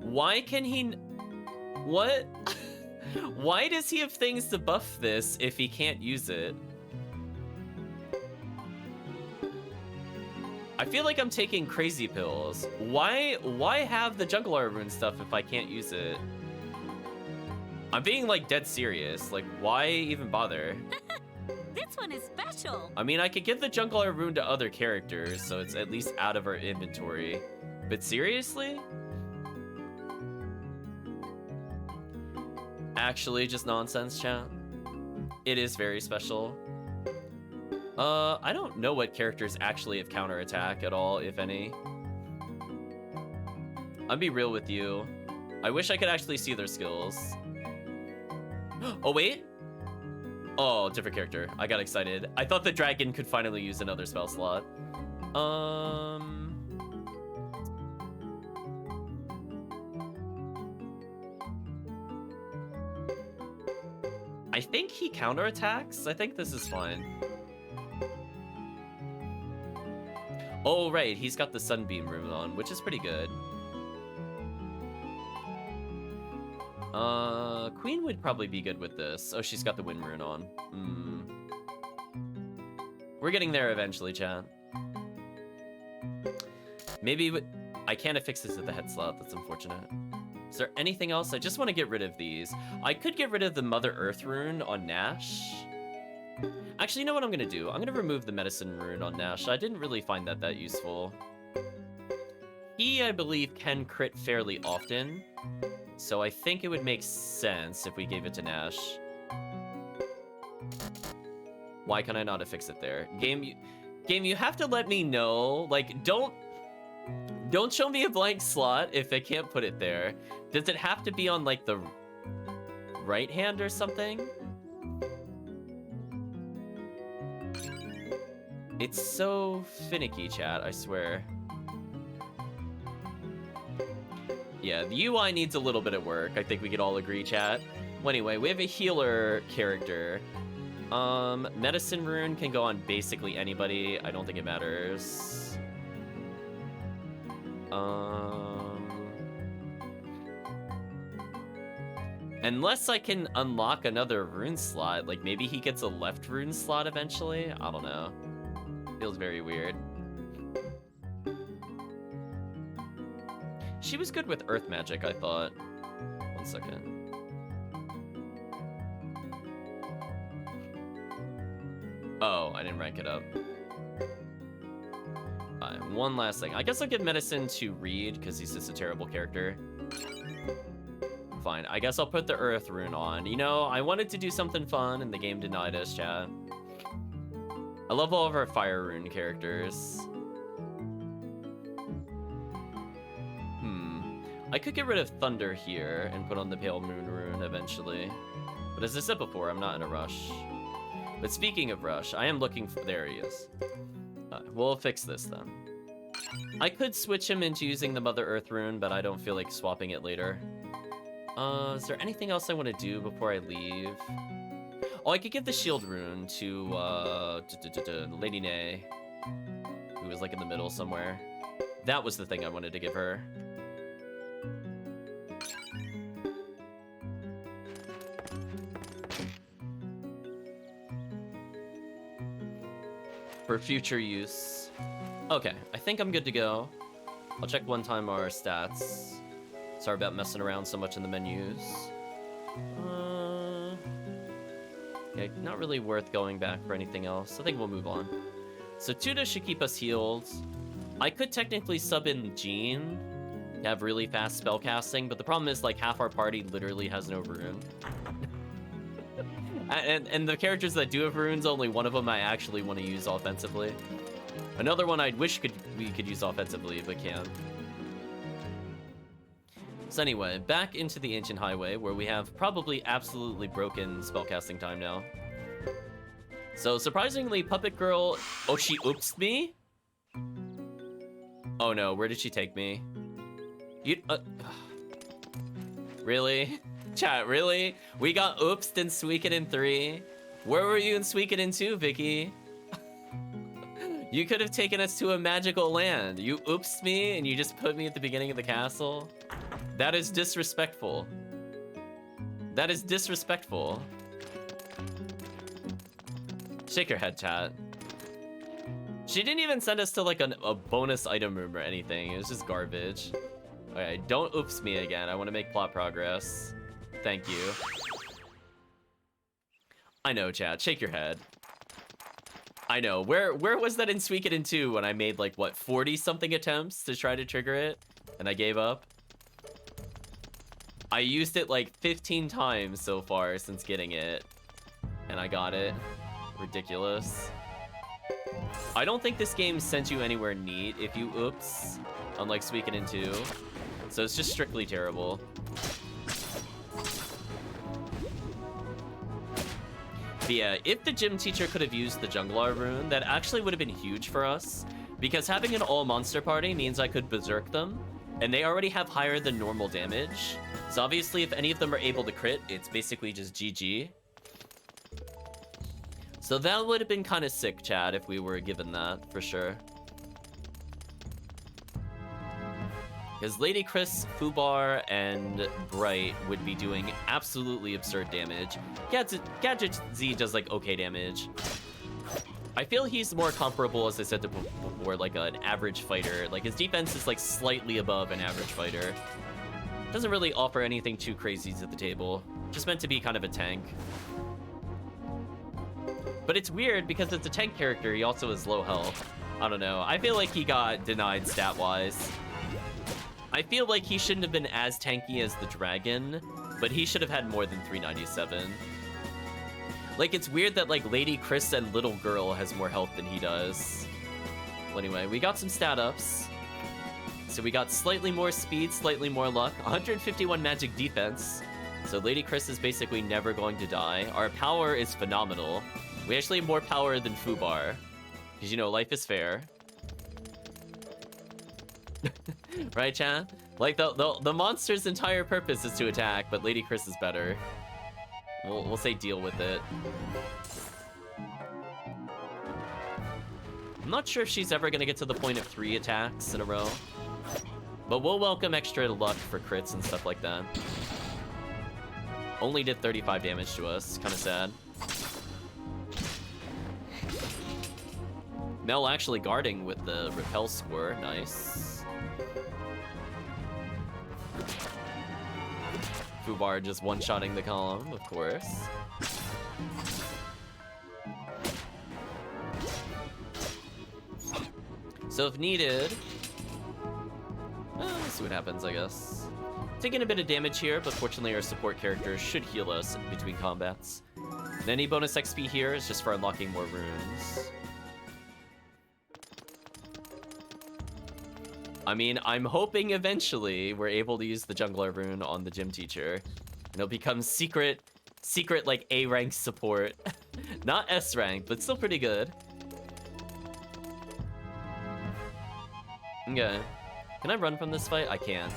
Why can he... What? Why does he have things to buff this if he can't use it? I feel like I'm taking crazy pills. Why have the Junglear rune stuff if I can't use it? I'm being, like, dead serious. Like, why even bother? This one is special. I mean, I could give the Junglear rune to other characters, so it's at least out of our inventory. But seriously? Actually, just nonsense, chat. It is very special. I don't know what characters actually have counterattack at all, if any. I'll be real with you. I wish I could actually see their skills. Oh, wait. Oh, different character. I got excited. I thought the dragon could finally use another spell slot. I think he counterattacks. I think this is fine. Oh, right, he's got the Sunbeam rune on, which is pretty good. Queen would probably be good with this. Oh, she's got the Wind rune on. We're getting there eventually, chat. Maybe I can't affix this at the head slot. That's unfortunate. Is there anything else? I just want to get rid of these. I could get rid of the Mother Earth rune on Nash. Actually, you know what I'm gonna do? I'm gonna remove the Medicine rune on Nash. I didn't really find that useful. He, I believe, can crit fairly often, so I think it would make sense if we gave it to Nash. Why can I not affix it there? Game, you have to let me know. Like, don't show me a blank slot if I can't put it there. Does it have to be on, like, the right hand or something. It's so finicky, chat, I swear. Yeah, the UI needs a little bit of work. I think we could all agree, chat. Well, anyway, we have a healer character. Medicine rune can go on basically anybody. I don't think it matters. Unless I can unlock another rune slot, like maybe he gets a left rune slot eventually. I don't know. Feels very weird. She was good with earth magic, I thought. 1 second. Oh, I didn't rank it up. One last thing. I guess I'll give medicine to Reed, because he's just a terrible character. Fine. I guess I'll put the earth rune on. You know, I wanted to do something fun, and the game denied us, chat. I love all of our fire rune characters. I could get rid of thunder here and put on the pale moon rune eventually. But as I said before, I'm not in a rush. But speaking of rush, I am looking for... There he is. We'll fix this then. I could switch him into using the Mother Earth rune, but I don't feel like swapping it later. Is there anything else I want to do before I leave? Oh, I could give the shield rune to Lady Nay, who was like in the middle somewhere. That was the thing I wanted to give her. For future use. Okay, I think I'm good to go. I'll check one time our stats. Sorry about messing around so much in the menus. Okay, not really worth going back for anything else. I think we'll move on. So Tuda should keep us healed. I could technically sub in Jean to have really fast spell casting, but the problem is like half our party literally has no rune. And the characters that do have runes, only one of them I actually want to use offensively. Another one I'd wish we could use offensively, but can't. So anyway, back into the Ancient Highway, where we have probably absolutely broken spellcasting time now. So surprisingly, Puppet Girl... Oh, she oopsed me? Oh no, where did she take me? You... Really? Chat, really? We got oopsed in Suikoden III? Where were you in Suikoden II, Vicky? You could have taken us to a magical land. You oopsed me and you just put me at the beginning of the castle? That is disrespectful. That is disrespectful. Shake your head, chat. She didn't even send us to like a bonus item room or anything. It was just garbage. Okay, don't oops me again. I want to make plot progress. Thank you. I know, chat. Shake your head. I know. Where was that in Suikoden 2 when I made like, what, 40-something attempts to try to trigger it? And I gave up? I used it like 15 times so far since getting it. And I got it. Ridiculous. I don't think this game sent you anywhere neat if you oops, unlike Suikoden 2. So it's just strictly terrible. But yeah, if the gym teacher could have used the Jungler rune, that actually would have been huge for us. Because having an all-monster party means I could berserk them, and they already have higher than normal damage. So obviously, if any of them are able to crit, it's basically just GG. So that would have been kind of sick, Chad, if we were given that, for sure. Because Lady Chris, Fubar, and Bright would be doing absolutely absurd damage. Gadget Z does, like, okay damage. I feel he's more comparable, as I said before, like an average fighter. Like, his defense is, like, slightly above an average fighter. Doesn't really offer anything too crazy to the table. Just meant to be kind of a tank. But it's weird, because it's a tank character, he also has low health. I don't know. I feel like he got denied stat-wise. I feel like he shouldn't have been as tanky as the dragon, but he should have had more than 397. Like, it's weird that, like, Lady Chris and Little Girl has more health than he does. Well, anyway, we got some stat ups. So we got slightly more speed, slightly more luck, 151 magic defense. So Lady Chris is basically never going to die. Our power is phenomenal. We actually have more power than Fubar. Because, you know, life is fair. Right, chat? Like, the monster's entire purpose is to attack, but Lady Chris is better. We'll say deal with it. I'm not sure if she's ever going to get to the point of 3 attacks in a row. But we'll welcome extra luck for crits and stuff like that. Only did 35 damage to us. Kind of sad. Mel actually guarding with the repel score. Nice. Fubar just one-shotting the column, of course. So if needed... let's see what happens, I guess. Taking a bit of damage here, but fortunately our support characters should heal us between combats. And any bonus XP here is just for unlocking more runes. I mean, I'm hoping eventually we're able to use the jungler rune on the gym teacher. And it'll become secret like A rank support. Not S rank, but still pretty good. Okay. Can I run from this fight? I can't.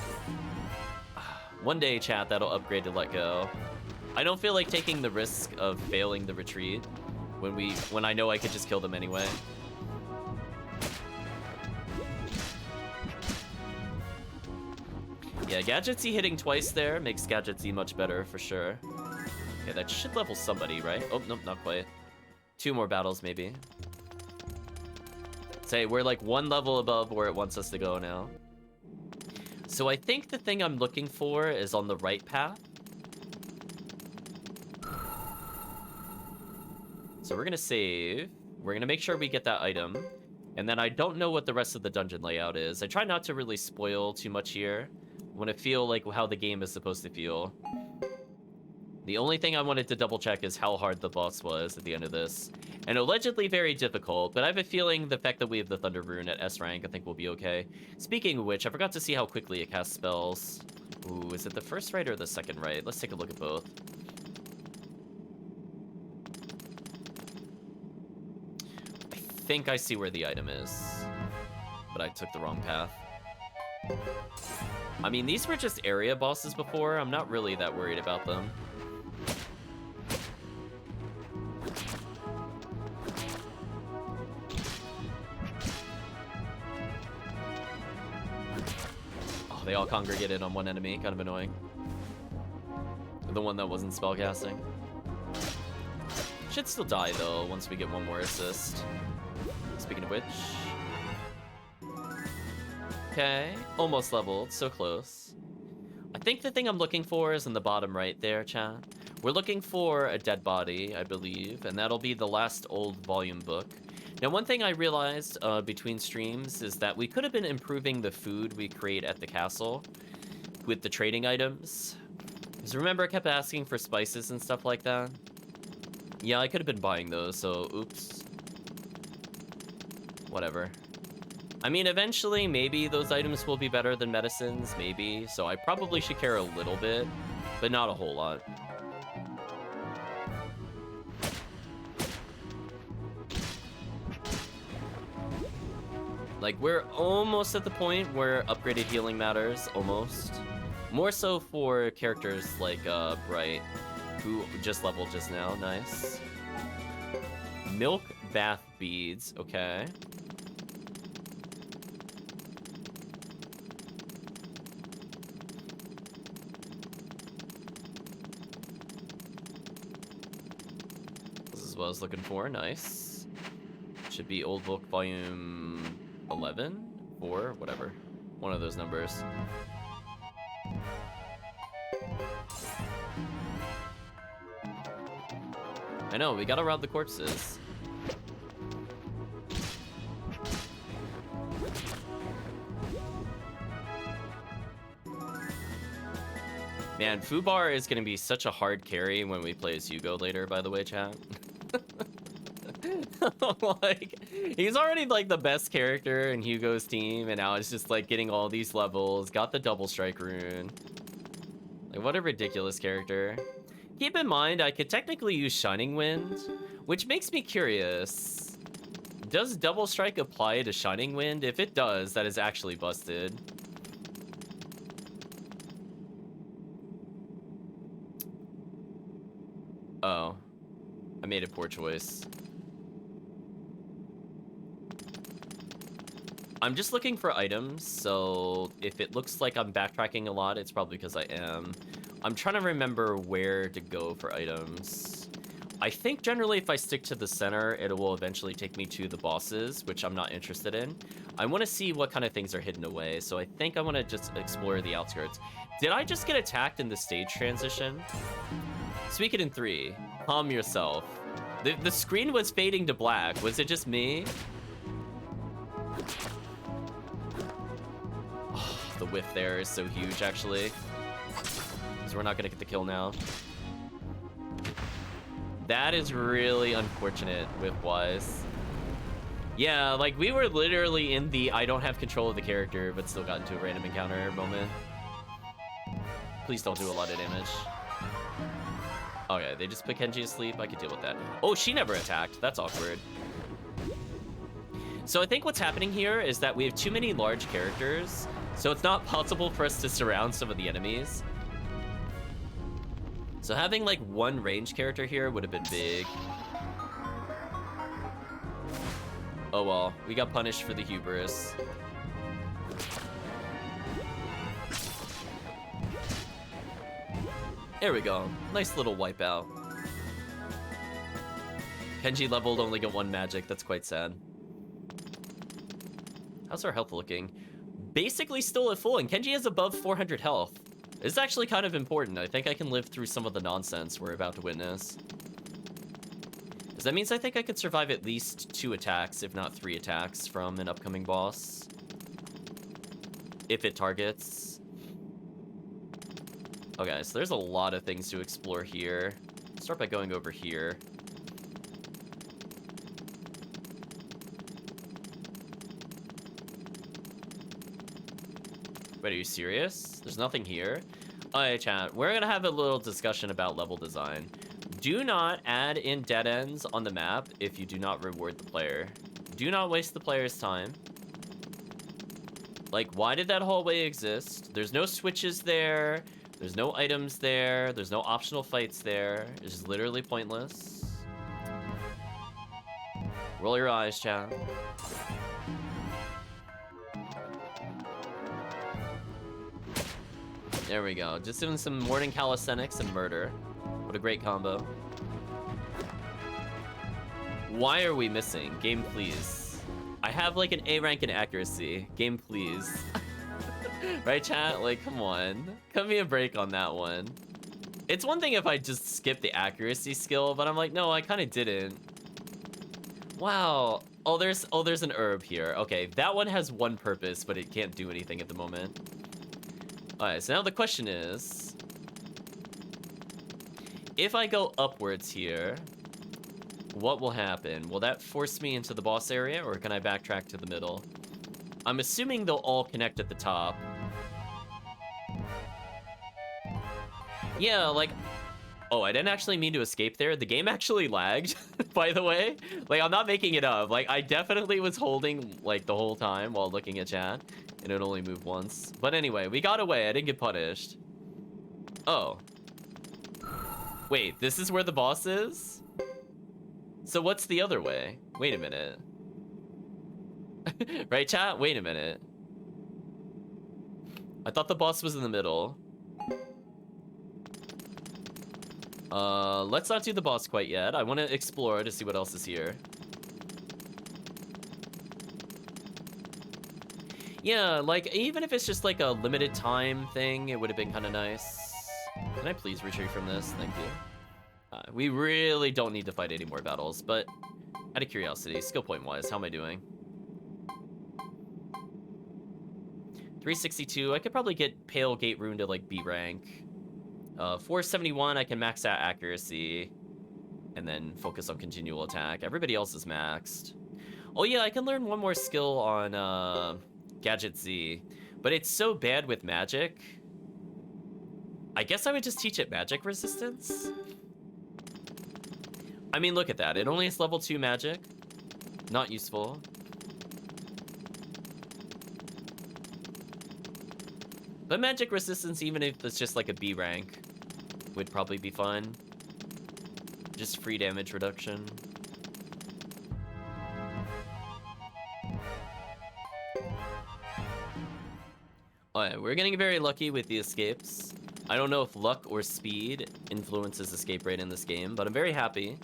One day, chat, that'll upgrade to let go. I don't feel like taking the risk of failing the retreat when I know I could just kill them anyway. Yeah, Gadgetsy hitting twice there makes Gadgetsy much better for sure. Okay, that should level somebody, right? Oh, nope, not quite. 2 more battles, maybe. Say, we're like 1 level above where it wants us to go now. So I think the thing I'm looking for is on the right path. So we're gonna save. We're gonna make sure we get that item. And then I don't know what the rest of the dungeon layout is. I try not to really spoil too much here. I want to feel like how the game is supposed to feel. The only thing I wanted to double check is how hard the boss was at the end of this. And allegedly very difficult, but I have a feeling the fact that we have the Thunder Rune at S rank, I think we'll be okay. Speaking of which, I forgot to see how quickly it casts spells. Ooh, is it the first right or the second right? Let's take a look at both. I think I see where the item is, but I took the wrong path. I mean, these were just area bosses before. I'm not really that worried about them. Oh, they all congregated on one enemy. Kind of annoying. The one that wasn't spellcasting. Should still die, though, once we get 1 more assist. Speaking of which... Okay, almost leveled, so close. I think the thing I'm looking for is in the bottom right there, chat. We're looking for a dead body, I believe, and that'll be the last old volume book. Now, one thing I realized between streams is that we could have been improving the food we create at the castle with the trading items. Because remember, I kept asking for spices and stuff like that. Yeah, I could have been buying those, so oops. Whatever. I mean, eventually, maybe those items will be better than medicines, maybe. So I probably should care a little bit, but not a whole lot. Like, we're almost at the point where upgraded healing matters, almost. More so for characters like Bright, who just leveled just now, nice. Milk bath beads, okay. What I was looking for, nice. Should be old book volume 11 or whatever, one of those numbers. I know, we gotta rob the corpses. Man, Fubar is gonna be such a hard carry when we play as Hugo later, by the way, chat. Like, he's already like the best character in Hugo's team, and now it's just like getting all these levels, got the double strike rune. Like, what a ridiculous character. Keep in mind, I could technically use Shining Wind, which makes me curious. Does Double Strike apply to Shining Wind? If it does, that is actually busted. Oh. I made a poor choice. I'm just looking for items, so if it looks like I'm backtracking a lot, it's probably because I am. I'm trying to remember where to go for items. I think generally if I stick to the center, it will eventually take me to the bosses, which I'm not interested in. I want to see what kind of things are hidden away, so I think I want to just explore the outskirts. Did I just get attacked in the stage transition? Suikoden III, calm yourself. The screen was fading to black. Was it just me? Oh, the whiff there is so huge, actually. So we're not gonna get the kill now. That is really unfortunate whiff-wise. Yeah, like we were literally in the I don't have control of the character, but still got into a random encounter moment. Please don't do a lot of damage. Okay, they just put Kenji asleep. I could deal with that. Oh, she never attacked. That's awkward. So I think what's happening here is that we have too many large characters, so it's not possible for us to surround some of the enemies. So having like one range character here would have been big. Oh well, we got punished for the hubris. There we go. Nice little wipeout. Kenji leveled only got 1 magic. That's quite sad. How's our health looking? Basically still at full, and Kenji has above 400 health. This is actually kind of important. I think I can live through some of the nonsense we're about to witness. Because that means I think I could survive at least 2 attacks, if not 3 attacks, from an upcoming boss. If it targets. Okay, so there's a lot of things to explore here. Let's start by going over here. Wait, are you serious? There's nothing here? Alright, chat. We're gonna have a little discussion about level design. Do not add in dead ends on the map if you do not reward the player. Do not waste the player's time. Like, why did that hallway exist? There's no switches there. There's no items there. There's no optional fights there. It's just literally pointless. Roll your eyes, chat. There we go. Just doing some morning calisthenics and murder. What a great combo. Why are we missing? Game, please. I have like an A rank in accuracy. Game, please. Right, chat? Like, come on. Cut me a break on that one. It's one thing if I just skip the accuracy skill, but I'm like, no, I kind of didn't. Wow. Oh, there's an herb here. Okay, that one has one purpose, but it can't do anything at the moment. Alright, so now the question is, if I go upwards here, what will happen? Will that force me into the boss area, or can I backtrack to the middle? I'm assuming they'll all connect at the top. Yeah, like... Oh, I didn't actually mean to escape there. The game actually lagged, by the way. Like, I'm not making it up. Like, I definitely was holding, like, the whole time while looking at chat, and it only moved once. But anyway, we got away. I didn't get punished. Oh. Wait, this is where the boss is? So what's the other way? Wait a minute. Right, chat? Wait a minute. I thought the boss was in the middle. Let's not do the boss quite yet. I want to explore to see what else is here. Yeah, like, even if it's just like a limited time thing, it would have been kind of nice. Can I please retreat from this? Thank you. We really don't need to fight any more battles, but out of curiosity, skill point wise, how am I doing? 362. I could probably get Pale Gate Rune to like B rank. 471, I can max out accuracy and then focus on continual attack. Everybody else is maxed. Oh yeah, I can learn one more skill on Gadget Z, but it's so bad with magic I guess I would just teach it magic resistance. I mean, look at that. It only has level 2 magic. Not useful. But magic resistance, even if it's just like a B rank, would probably be fun. Just free damage reduction. Alright, we're getting very lucky with the escapes. I don't know if luck or speed influences escape rate in this game, but I'm very happy.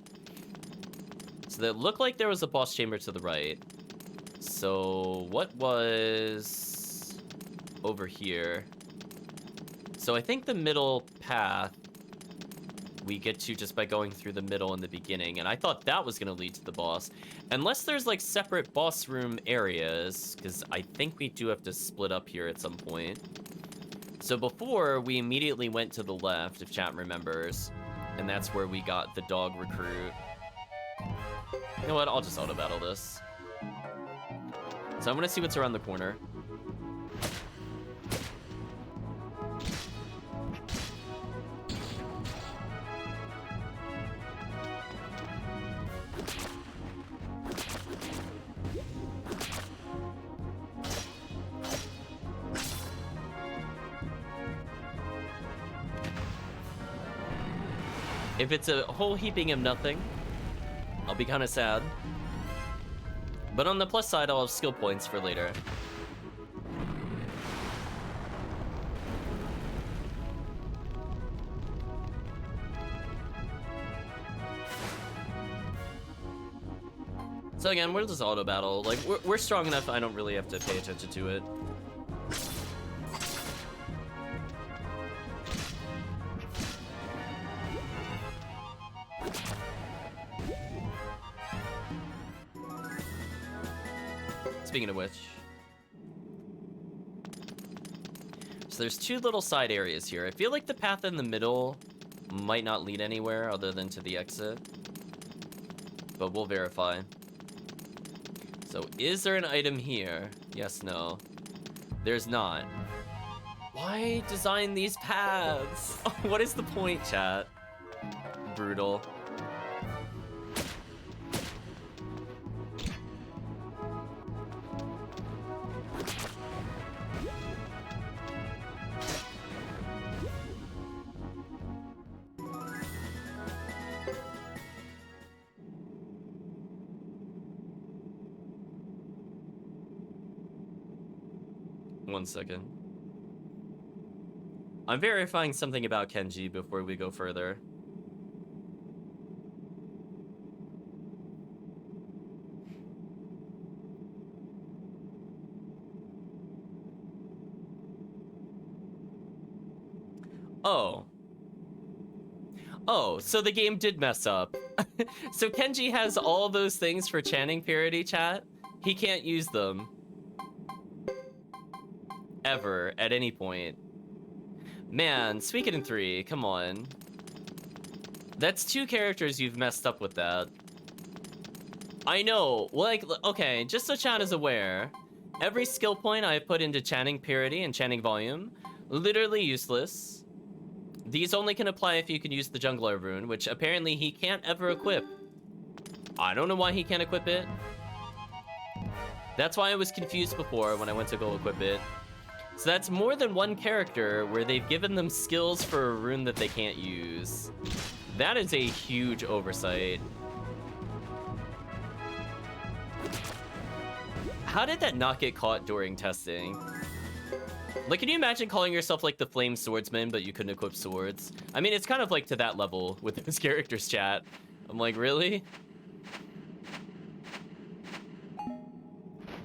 So that looked like there was a boss chamber to the right. So what was over here? So I think the middle path we get to just by going through the middle in the beginning, and I thought that was going to lead to the boss. Unless there's like separate boss room areas, because I think we do have to split up here at some point. So before, we immediately went to the left, if chat remembers, and that's where we got the dog recruit. You know what, I'll just auto battle this. So I'm gonna see what's around the corner. If it's a whole heaping of nothing, I'll be kind of sad. But on the plus side, I'll have skill points for later. So again, we'll just auto battle. Like, we're strong enough, I don't really have to pay attention to it. Speaking of which, so there's two little side areas here. I feel like the path in the middle might not lead anywhere other than to the exit, but we'll verify. So is there an item here? Yes, no. There's not. Why design these paths? What is the point, chat? Brutal. One second. I'm verifying something about Kenji before we go further. Oh, so the game did mess up. So Kenji has all those things for chanting parody, chat. He can't use them. Ever, at any point. Man, Suikoden III, come on. That's 2 characters you've messed up with that. I know, like, okay, just so chat is aware, every skill point I put into chanting parody and chanting volume, literally useless. These only can apply if you can use the jungler rune, which apparently he can't ever equip. I don't know why he can't equip it. That's why I was confused before when I went to go equip it. So that's more than one character where they've given them skills for a rune that they can't use. That is a huge oversight. How did that not get caught during testing? Like, can you imagine calling yourself like the Flame Swordsman, but you couldn't equip swords? I mean, it's kind of like to that level with this character's chat. I'm like, really?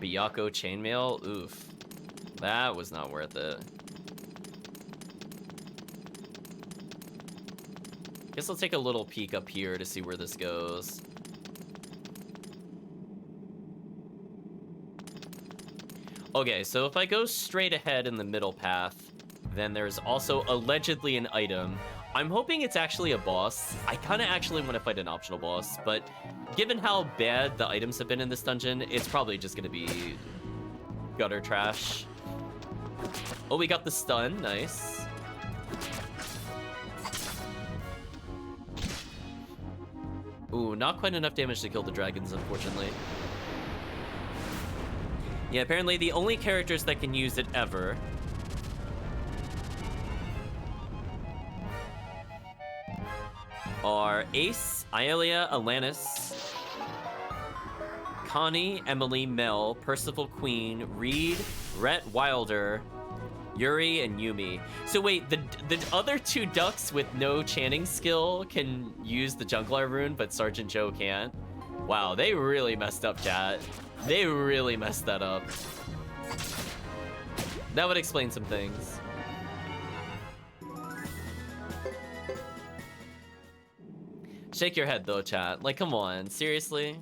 Byakuo chainmail? Oof. That was not worth it. Guess I'll take a little peek up here to see where this goes. Okay, so if I go straight ahead in the middle path, then there's also allegedly an item. I'm hoping it's actually a boss. I kind of actually want to fight an optional boss, but given how bad the items have been in this dungeon, it's probably just going to be gutter trash. Oh, we got the stun. Nice. Ooh, not quite enough damage to kill the dragons, unfortunately. Yeah, apparently the only characters that can use it ever are Ace, Ailia, Alanis, Connie, Emily, Mel, Percival, Queen, Reed, Rhett, Wilder, Yuri, and Yumi. So wait, the other two ducks with no chanting skill can use the Jungler rune, but Sergeant Joe can't? Wow, they really messed up, chat. They really messed that up. That would explain some things. Shake your head though, chat. Like, come on, seriously?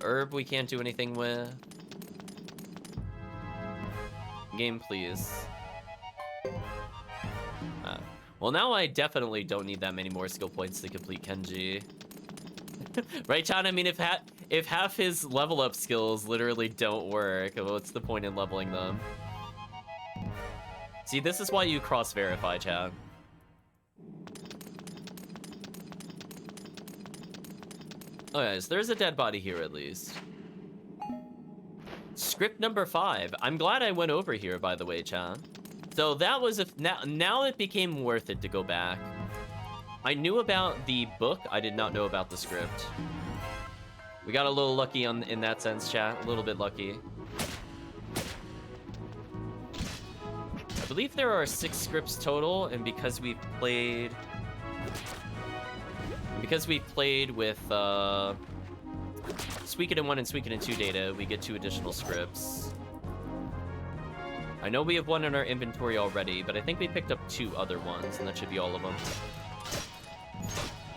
Herb we can't do anything with. Game, please. Well, now I definitely don't need that many more skill points to complete Kenji. Right, Chan? I mean, if half his level up skills literally don't work, what's the point in leveling them? See, this is why you cross-verify, Chan. Oh, yeah, so there's a dead body here at least. Script number 5. I'm glad I went over here, by the way, Chan. So that was now it became worth it to go back. I knew about the book. I did not know about the script. We got a little lucky in that sense, chat. A little bit lucky. I believe there are 6 scripts total, and because we've played with Suikoden 1 and Suikoden 2 data, we get 2 additional scripts. I know we have 1 in our inventory already, but I think we picked up 2 other ones, and that should be all of them.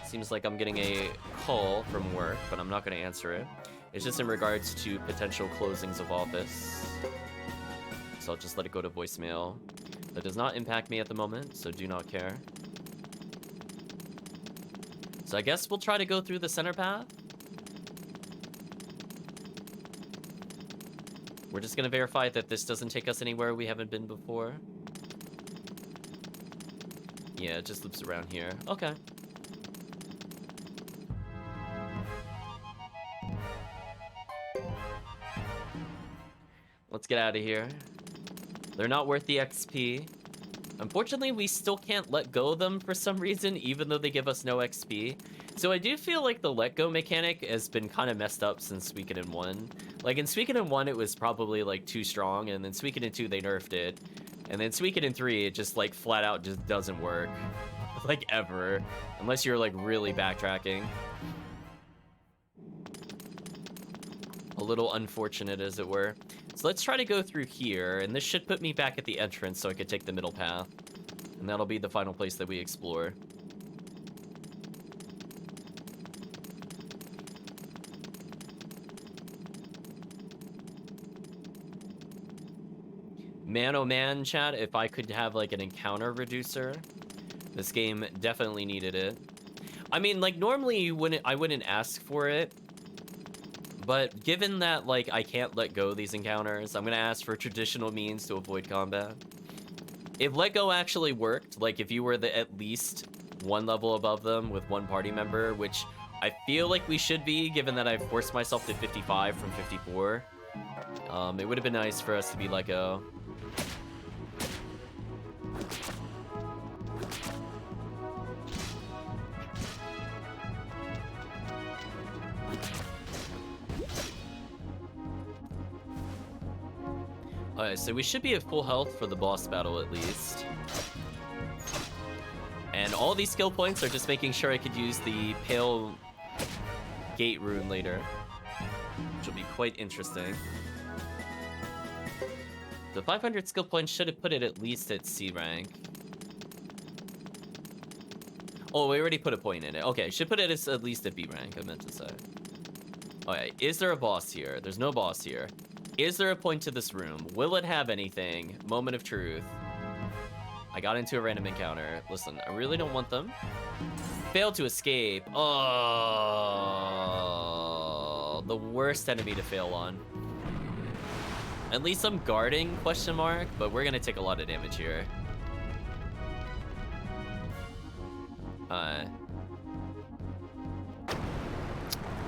Seems like I'm getting a call from work, but I'm not going to answer it. It's just in regards to potential closings of office. So I'll just let it go to voicemail. That does not impact me at the moment, so do not care. So I guess we'll try to go through the center path. We're just gonna verify that this doesn't take us anywhere we haven't been before. Yeah, it just loops around here. Okay. Let's get out of here. They're not worth the XP. Unfortunately, we still can't let go of them for some reason, even though they give us no XP. So I do feel like the let go mechanic has been kind of messed up since Suikoden 1. Like in Suikoden 1, it was probably like too strong, and then Suikoden 2, they nerfed it. And then Suikoden 3, it just like flat out just doesn't work. Like ever. Unless you're like really backtracking. A little unfortunate, as it were. So let's try to go through here, and this should put me back at the entrance so I could take the middle path. And that'll be the final place that we explore. Man, oh man, chat, if I could have like an encounter reducer, this game definitely needed it. I mean, like normally I wouldn't ask for it. But given that, like, I can't let go of these encounters, I'm gonna ask for traditional means to avoid combat. If let go actually worked, like if you were at least 1 level above them with 1 party member, which I feel like we should be, given that I've forced myself to 55 from 54, it would have been nice for us to be let go. Alright, so we should be at full health for the boss battle at least. And all these skill points are just making sure I could use the Pale Gate rune later, which will be quite interesting. The 500 skill points should have put it at least at C rank. Oh, we already put a point in it. Okay, should put it as at least at B rank, I meant to say. Alright, is there a boss here? There's no boss here. Is there a point to this room? Will it have anything? Moment of truth. I got into a random encounter. Listen, I really don't want them. Failed to escape. Oh, the worst enemy to fail on. At least I'm guarding, question mark, but we're gonna take a lot of damage here.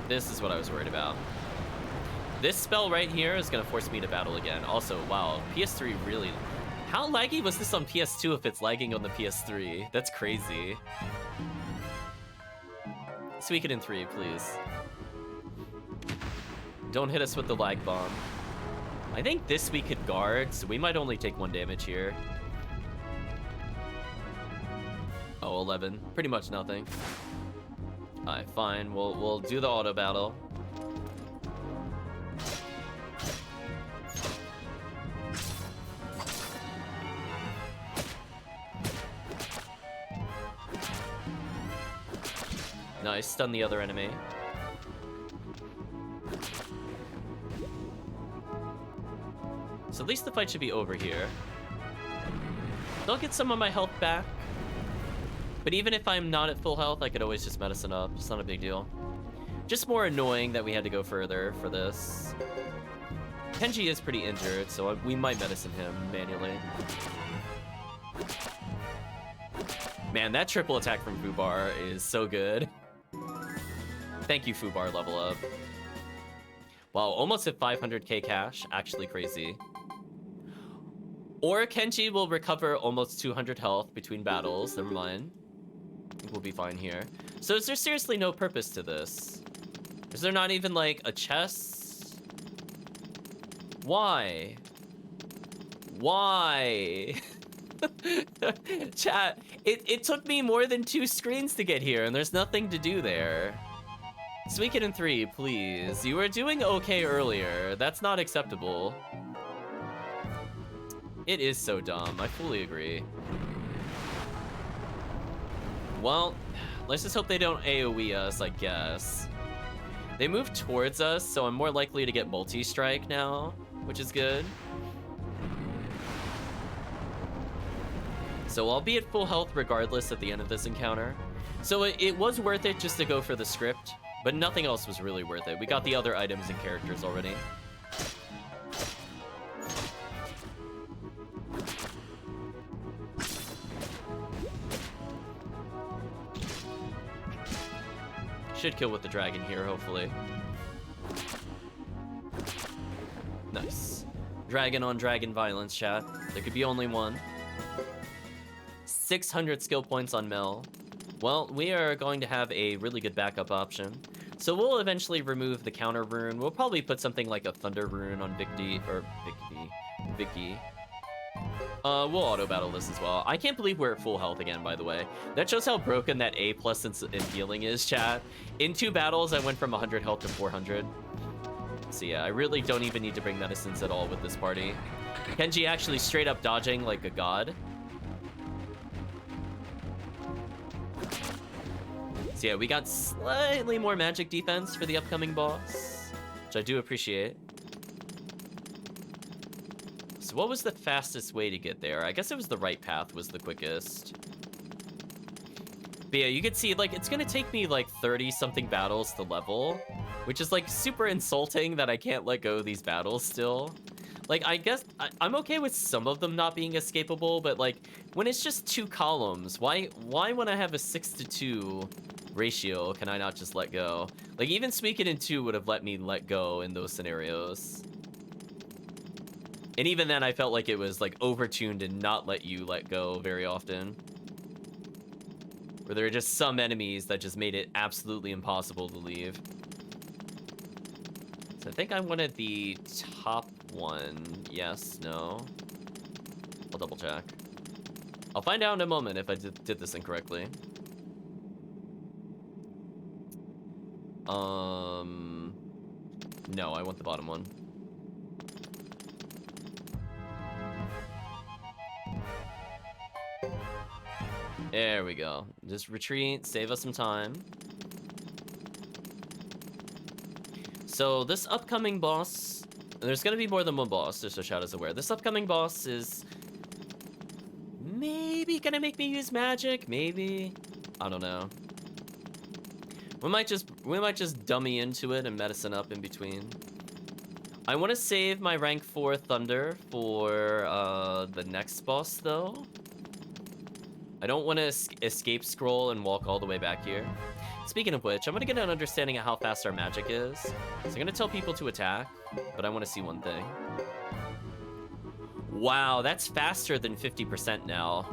This is what I was worried about. This spell right here is gonna force me to battle again. Also, wow, PS3 really... How laggy was this on PS2 if it's lagging on the PS3? That's crazy. Suikoden 3, please. Don't hit us with the lag bomb. I think this we could guard, so we might only take 1 damage here. Oh, 11. Pretty much nothing. Alright, fine. We'll do the auto battle. Nice, stun the other enemy. So at least the fight should be over here. I'll get some of my health back. But even if I'm not at full health, I could always just medicine up. It's not a big deal. Just more annoying that we had to go further for this. Kenji is pretty injured, so we might medicine him manually. Man, that triple attack from Fubar is so good. Thank you, Fubar, level up. Wow, almost at 500k cash. Actually crazy. Or Kenji will recover almost 200 health between battles. Never mind. I think we'll be fine here. So is there seriously no purpose to this? Is there not even, like, a chest? Why? Why? Chat, it took me more than 2 screens to get here, and there's nothing to do there. Suikoden 3, please. You were doing okay earlier. That's not acceptable. It is so dumb. I fully agree. Well, let's just hope they don't AoE us, I guess. They move towards us, so I'm more likely to get multi-strike now, which is good. So I'll be at full health regardless at the end of this encounter. So it was worth it just to go for the script, but nothing else was really worth it. We got the other items and characters already. Should kill with the dragon here, hopefully. Nice. Dragon on dragon violence, chat. There could be only one. 600 skill points on Mel. Well, we are going to have a really good backup option. So we'll eventually remove the counter rune. We'll probably put something like a thunder rune on Vicky. We'll auto battle this as well. I can't believe we're at full health again, by the way. That shows how broken that A+ in healing is, chat. In 2 battles, I went from 100 health to 400. So yeah, I really don't even need to bring medicines at all with this party. Kenji actually straight up dodging like a god. So yeah, we got slightly more magic defense for the upcoming boss, which I do appreciate. So what was the fastest way to get there? I guess it was the right path was the quickest. But yeah, you could see, like, it's gonna take me, like, 30-something battles to level, which is, like, super insulting that I can't let go of these battles still. Like, I guess I'm okay with some of them not being escapable, but, like, when it's just 2 columns, why when I have a 6-to-2 ratio can I not just let go? Like, even Suikoden 2 would have let me let go in those scenarios. And even then, I felt like it was, like, overtuned and not let you let go very often. Where there are just some enemies that just made it absolutely impossible to leave. So I think I wanted the top one. Yes, no. I'll double check. I'll find out in a moment if I did this incorrectly. No, I want the bottom one. There we go. Just retreat, save us some time. So this upcoming boss, there's gonna be more than one boss, just so chat is aware. This upcoming boss is maybe gonna make me use magic, maybe. I don't know. We might just dummy into it and medicine up in between. I want to save my rank 4 Thunder for the next boss though. I don't want to escape scroll and walk all the way back here. Speaking of which, I'm going to get an understanding of how fast our magic is. So I'm going to tell people to attack, but I want to see one thing. Wow, that's faster than 50% now.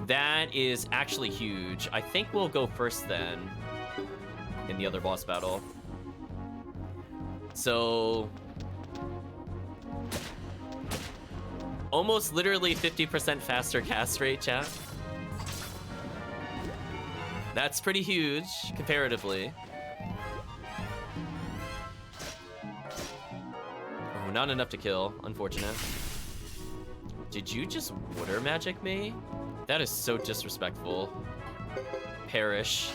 That is actually huge. I think we'll go first then in the other boss battle. So almost literally 50% faster cast rate, chat. That's pretty huge comparatively. Oh, not enough to kill, unfortunate. Did you just water magic me? That is so disrespectful. Perish.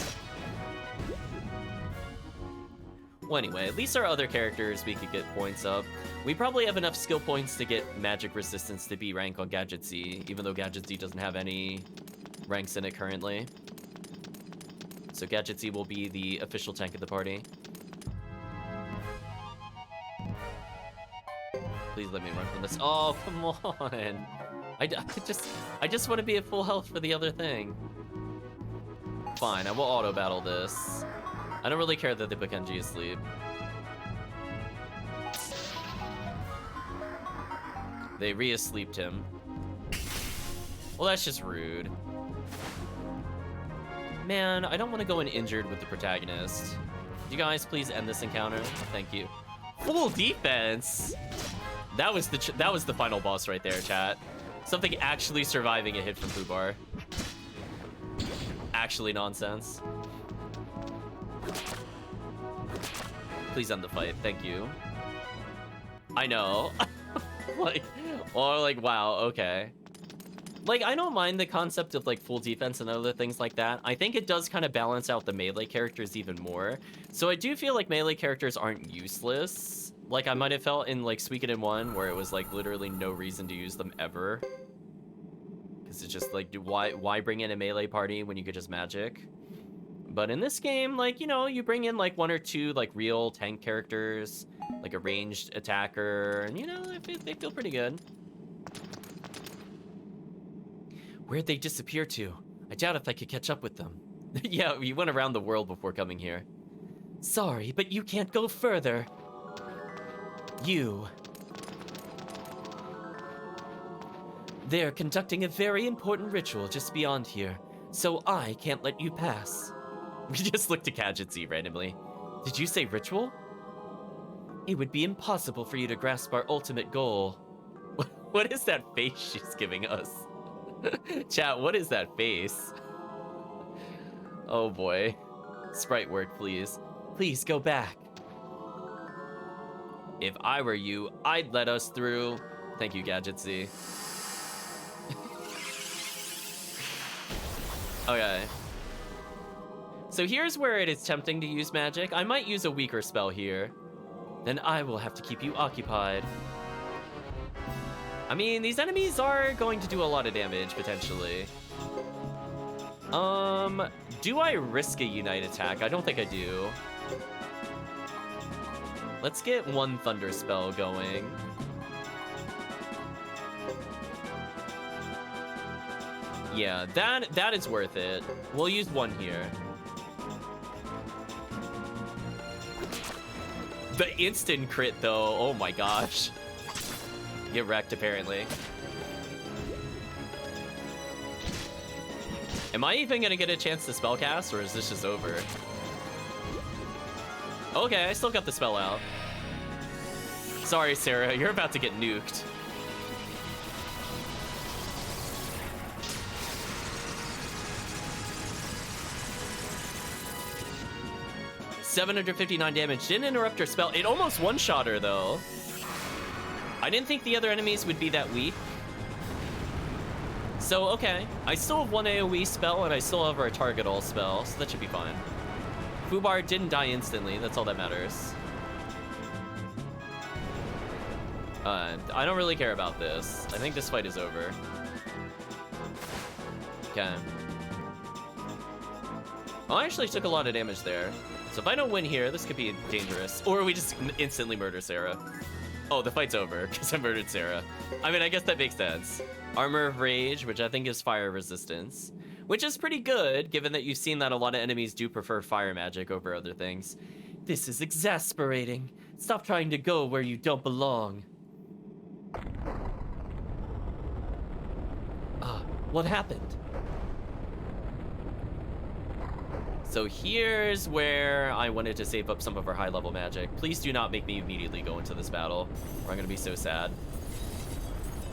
Well, anyway, at least our other characters, we could get points up. We probably have enough skill points to get magic resistance to B rank on Gadget Z, even though Gadget Z doesn't have any ranks in it currently. So Gadget Z will be the official tank of the party. Please let me run from this. Oh, come on. I just want to be at full health for the other thing. Fine, I will auto battle this. I don't really care that they put Kenji asleep. They re-asleeped him. Well, that's just rude. Man, I don't want to go in injured with the protagonist. You guys please end this encounter? Thank you. Full defense! That was the final boss right there, chat. Something actually surviving a hit from Fubar. Actually nonsense. Please end the fight, thank you. I know. like, wow, okay. Like, I don't mind the concept of, like, full defense and other things like that. I think it does kind of balance out the melee characters even more. So I do feel like melee characters aren't useless. Like, I might have felt in, like, Suikoden 1, where it was, like, literally no reason to use them ever. Because it's just, like, why bring in a melee party when you could just magic? But in this game, like, you know, you bring in, like, one or two, like, real tank characters, like a ranged attacker, and, you know, they feel pretty good. Where'd they disappear to? I doubt if I could catch up with them. Yeah, we went around the world before coming here. Sorry, but you can't go further. You. They're conducting a very important ritual just beyond here, so I can't let you pass. We just looked at Gadget Z randomly. Did you say ritual? It would be impossible for you to grasp our ultimate goal. What is that face she's giving us? Chat, what is that face? Oh boy. Sprite word, please. Please go back. If I were you, I'd let us through. Thank you, Gadget Z. Okay. So here's where it is tempting to use magic. I might use a weaker spell here. Then I will have to keep you occupied. I mean, these enemies are going to do a lot of damage, potentially. Do I risk a Unite attack? I don't think I do. Let's get one Thunder spell going. Yeah, that is worth it. We'll use one here. The instant crit, though. Oh my gosh. Get wrecked, apparently. Am I even gonna get a chance to spellcast, or is this just over? Okay, I still got the spell out. Sorry, Sarah, you're about to get nuked. $759 damage. Didn't interrupt her spell. It almost one-shot her, though. I didn't think the other enemies would be that weak. So, okay. I still have one AoE spell, and I still have our target all spell, so that should be fine. Fubar didn't die instantly. That's all that matters. I don't really care about this. I think this fight is over. Okay. Oh, I actually took a lot of damage there. So if I don't win here, this could be dangerous. Or we just instantly murder Sarah. Oh, the fight's over because I murdered Sarah. I mean, I guess that makes sense. Armor of Rage, which I think is fire resistance, which is pretty good given that you've seen that a lot of enemies do prefer fire magic over other things. This is exasperating. Stop trying to go where you don't belong. What happened? So here's where I wanted to save up some of our high-level magic. Please do not make me immediately go into this battle, or I'm gonna be so sad.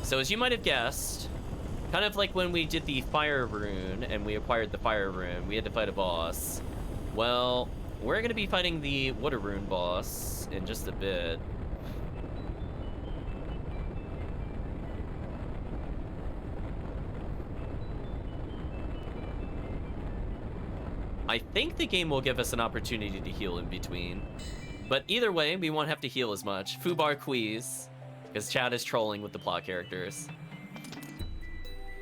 So as you might have guessed, kind of like when we did the fire rune and we acquired the fire rune, we had to fight a boss. Well, we're gonna be fighting the water rune boss in just a bit. I think the game will give us an opportunity to heal in between. But either way, we won't have to heal as much. Fubar Quiz, because Chad is trolling with the plot characters.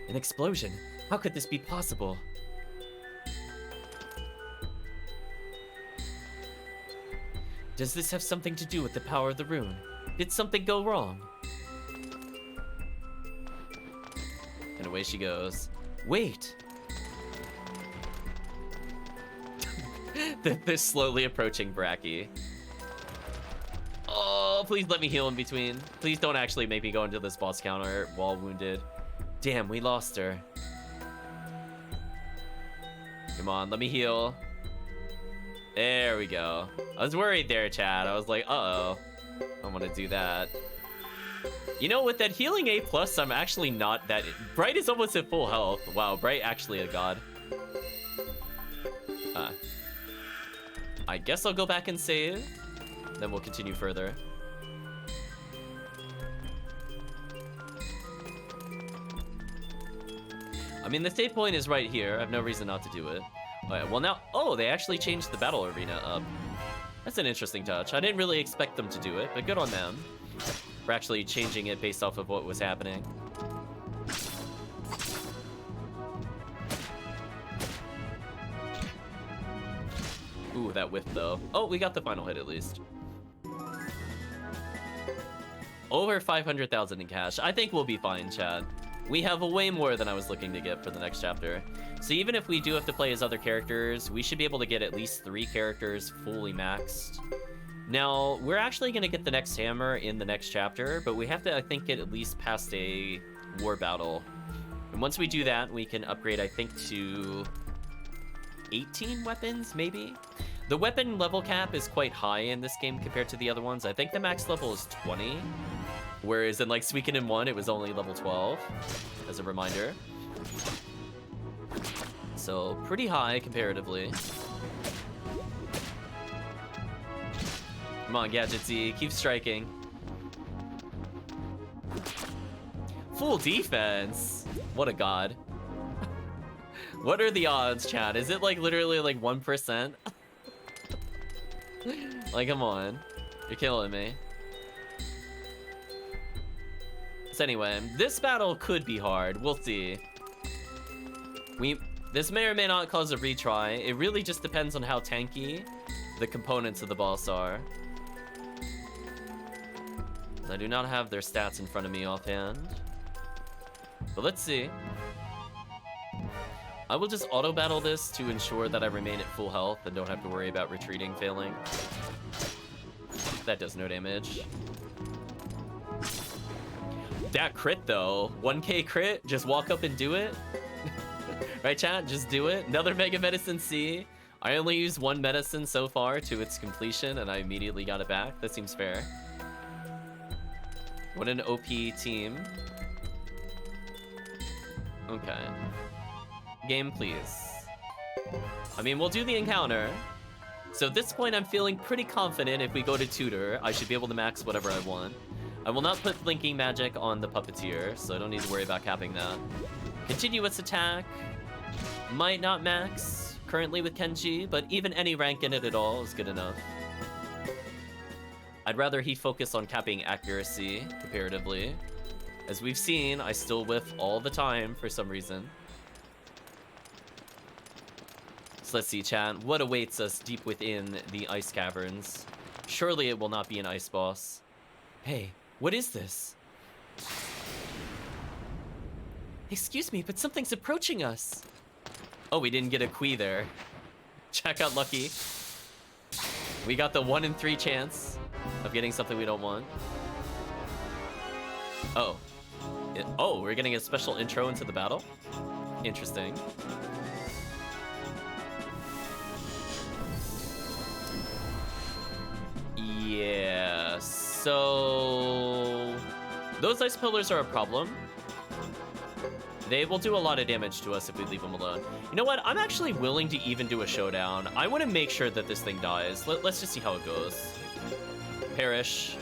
An explosion? How could this be possible? Does this have something to do with the power of the rune? Did something go wrong? And away she goes. Wait! They're slowly approaching Bracky. Oh, please let me heal in between. Please don't actually make me go into this boss counter while wounded. Damn, we lost her. Come on, let me heal. There we go. I was worried there, Chad. I was like, uh-oh. I don't want to do that. You know, with that healing A+, I'm actually not that... Bright is almost at full health. Wow, Bright actually a god. I guess I'll go back and save. Then we'll continue further. I mean, the save point is right here. I have no reason not to do it. Alright, well now... Oh, they actually changed the battle arena up. That's an interesting touch. I didn't really expect them to do it, but good on them for actually changing it based off of what was happening. Ooh, that whiff though. Oh, we got the final hit at least. Over 500,000 in cash. I think we'll be fine, Chad. We have way more than I was looking to get for the next chapter. So even if we do have to play as other characters, we should be able to get at least 3 characters fully maxed. Now, we're actually going to get the next hammer in the next chapter, but we have to, I think, get at least past a war battle. And once we do that, we can upgrade, I think, to 18 weapons, maybe? The weapon level cap is quite high in this game compared to the other ones. I think the max level is 20, whereas in like Suikoden 1, it was only level 12, as a reminder. So pretty high comparatively. Come on, Gadgetsy, keep striking. Full defense. What a god. What are the odds, Chad? Is it like literally like 1%? Like, come on. You're killing me. So anyway, this battle could be hard. We'll see. This may or may not cause a retry. It really just depends on how tanky the components of the boss are. I do not have their stats in front of me offhand. But let's see. I will just auto-battle this to ensure that I remain at full health and don't have to worry about retreating failing. That does no damage. That crit though, 1k crit, just walk up and do it. Right, chat? Just do it. Another Mega Medicine C. I only used 1 medicine so far to its completion and I immediately got it back. That seems fair. What an OP team. Okay. Game, please. I mean, we'll do the encounter. So at this point, I'm feeling pretty confident if we go to tutor, I should be able to max whatever I want. I will not put blinking magic on the puppeteer, so I don't need to worry about capping that. Continuous attack. Might not max currently with Kenji, but even any rank in it at all is good enough. I'd rather he focus on capping accuracy comparatively. As we've seen, I still whiff all the time for some reason. So let's see, chat. What awaits us deep within the ice caverns? Surely it will not be an ice boss. Hey, What is this? Excuse me, but something's approaching us. Oh, we didn't get a Qui there. Chat got lucky. We got the 1 in 3 chance of getting something we don't want. Oh. Oh, we're getting a special intro into the battle? Interesting. Yeah, so... those ice pillars are a problem. They will do a lot of damage to us if we leave them alone. You know what? I'm actually willing to even do a showdown. I want to make sure that this thing dies. Let's just see how it goes. Perish.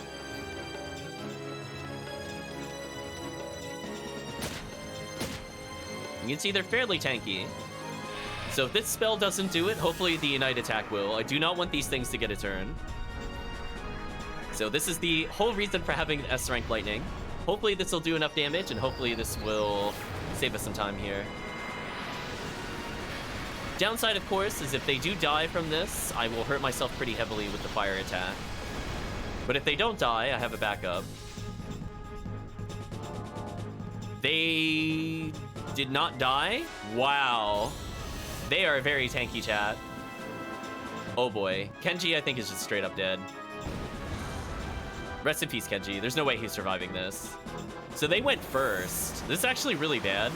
You can see they're fairly tanky. So if this spell doesn't do it, hopefully the Unite attack will. I do not want these things to get a turn. So this is the whole reason for having S-rank lightning. Hopefully this will do enough damage, and hopefully this will save us some time here. Downside, of course, is if they do die from this, I will hurt myself pretty heavily with the fire attack. But if they don't die, I have a backup. They did not die? Wow. They are very tanky, chat. Oh boy. Kenji, I think, is just straight up dead. Rest in peace, Kenji. There's no way he's surviving this. So they went first. This is actually really bad.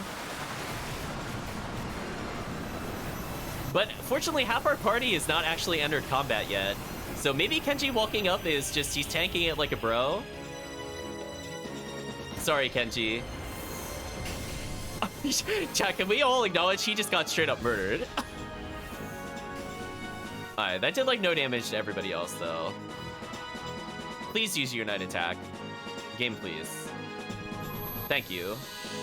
But fortunately, half our party is not actually entered combat yet. So maybe Kenji walking up is just, he's tanking it like a bro. Sorry, Kenji. Chat, can we all acknowledge he just got straight up murdered? Alright, that did like no damage to everybody else though. Please use your Unite attack. Game, please. Thank you.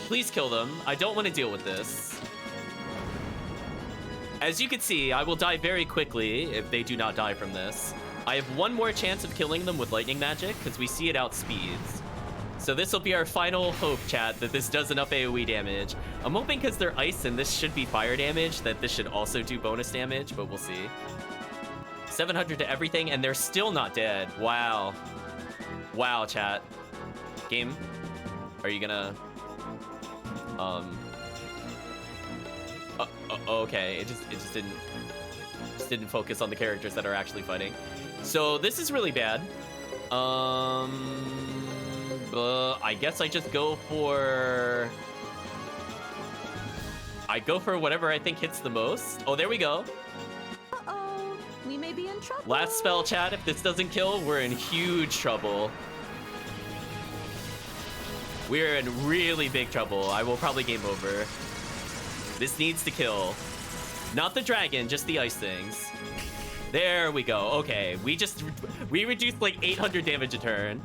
Please kill them. I don't want to deal with this. As you can see, I will die very quickly if they do not die from this. I have one more chance of killing them with lightning magic because we see it outspeeds. So this will be our final hope, chat, that this does enough AoE damage. I'm hoping because they're ice and this should be fire damage that this should also do bonus damage, but we'll see. 700 to everything, and they're still not dead. Wow. Wow, chat. Game, are you gonna... okay, it just didn't focus on the characters that are actually fighting. So this is really bad. I guess I just go for... I go for whatever I think hits the most. Oh, there we go. Uh-oh, we may be in trouble. Last spell, chat. If this doesn't kill, we're in huge trouble. We're in really big trouble. I will probably game over. This needs to kill. Not the dragon, just the ice things. There we go. Okay, we reduced like 800 damage a turn.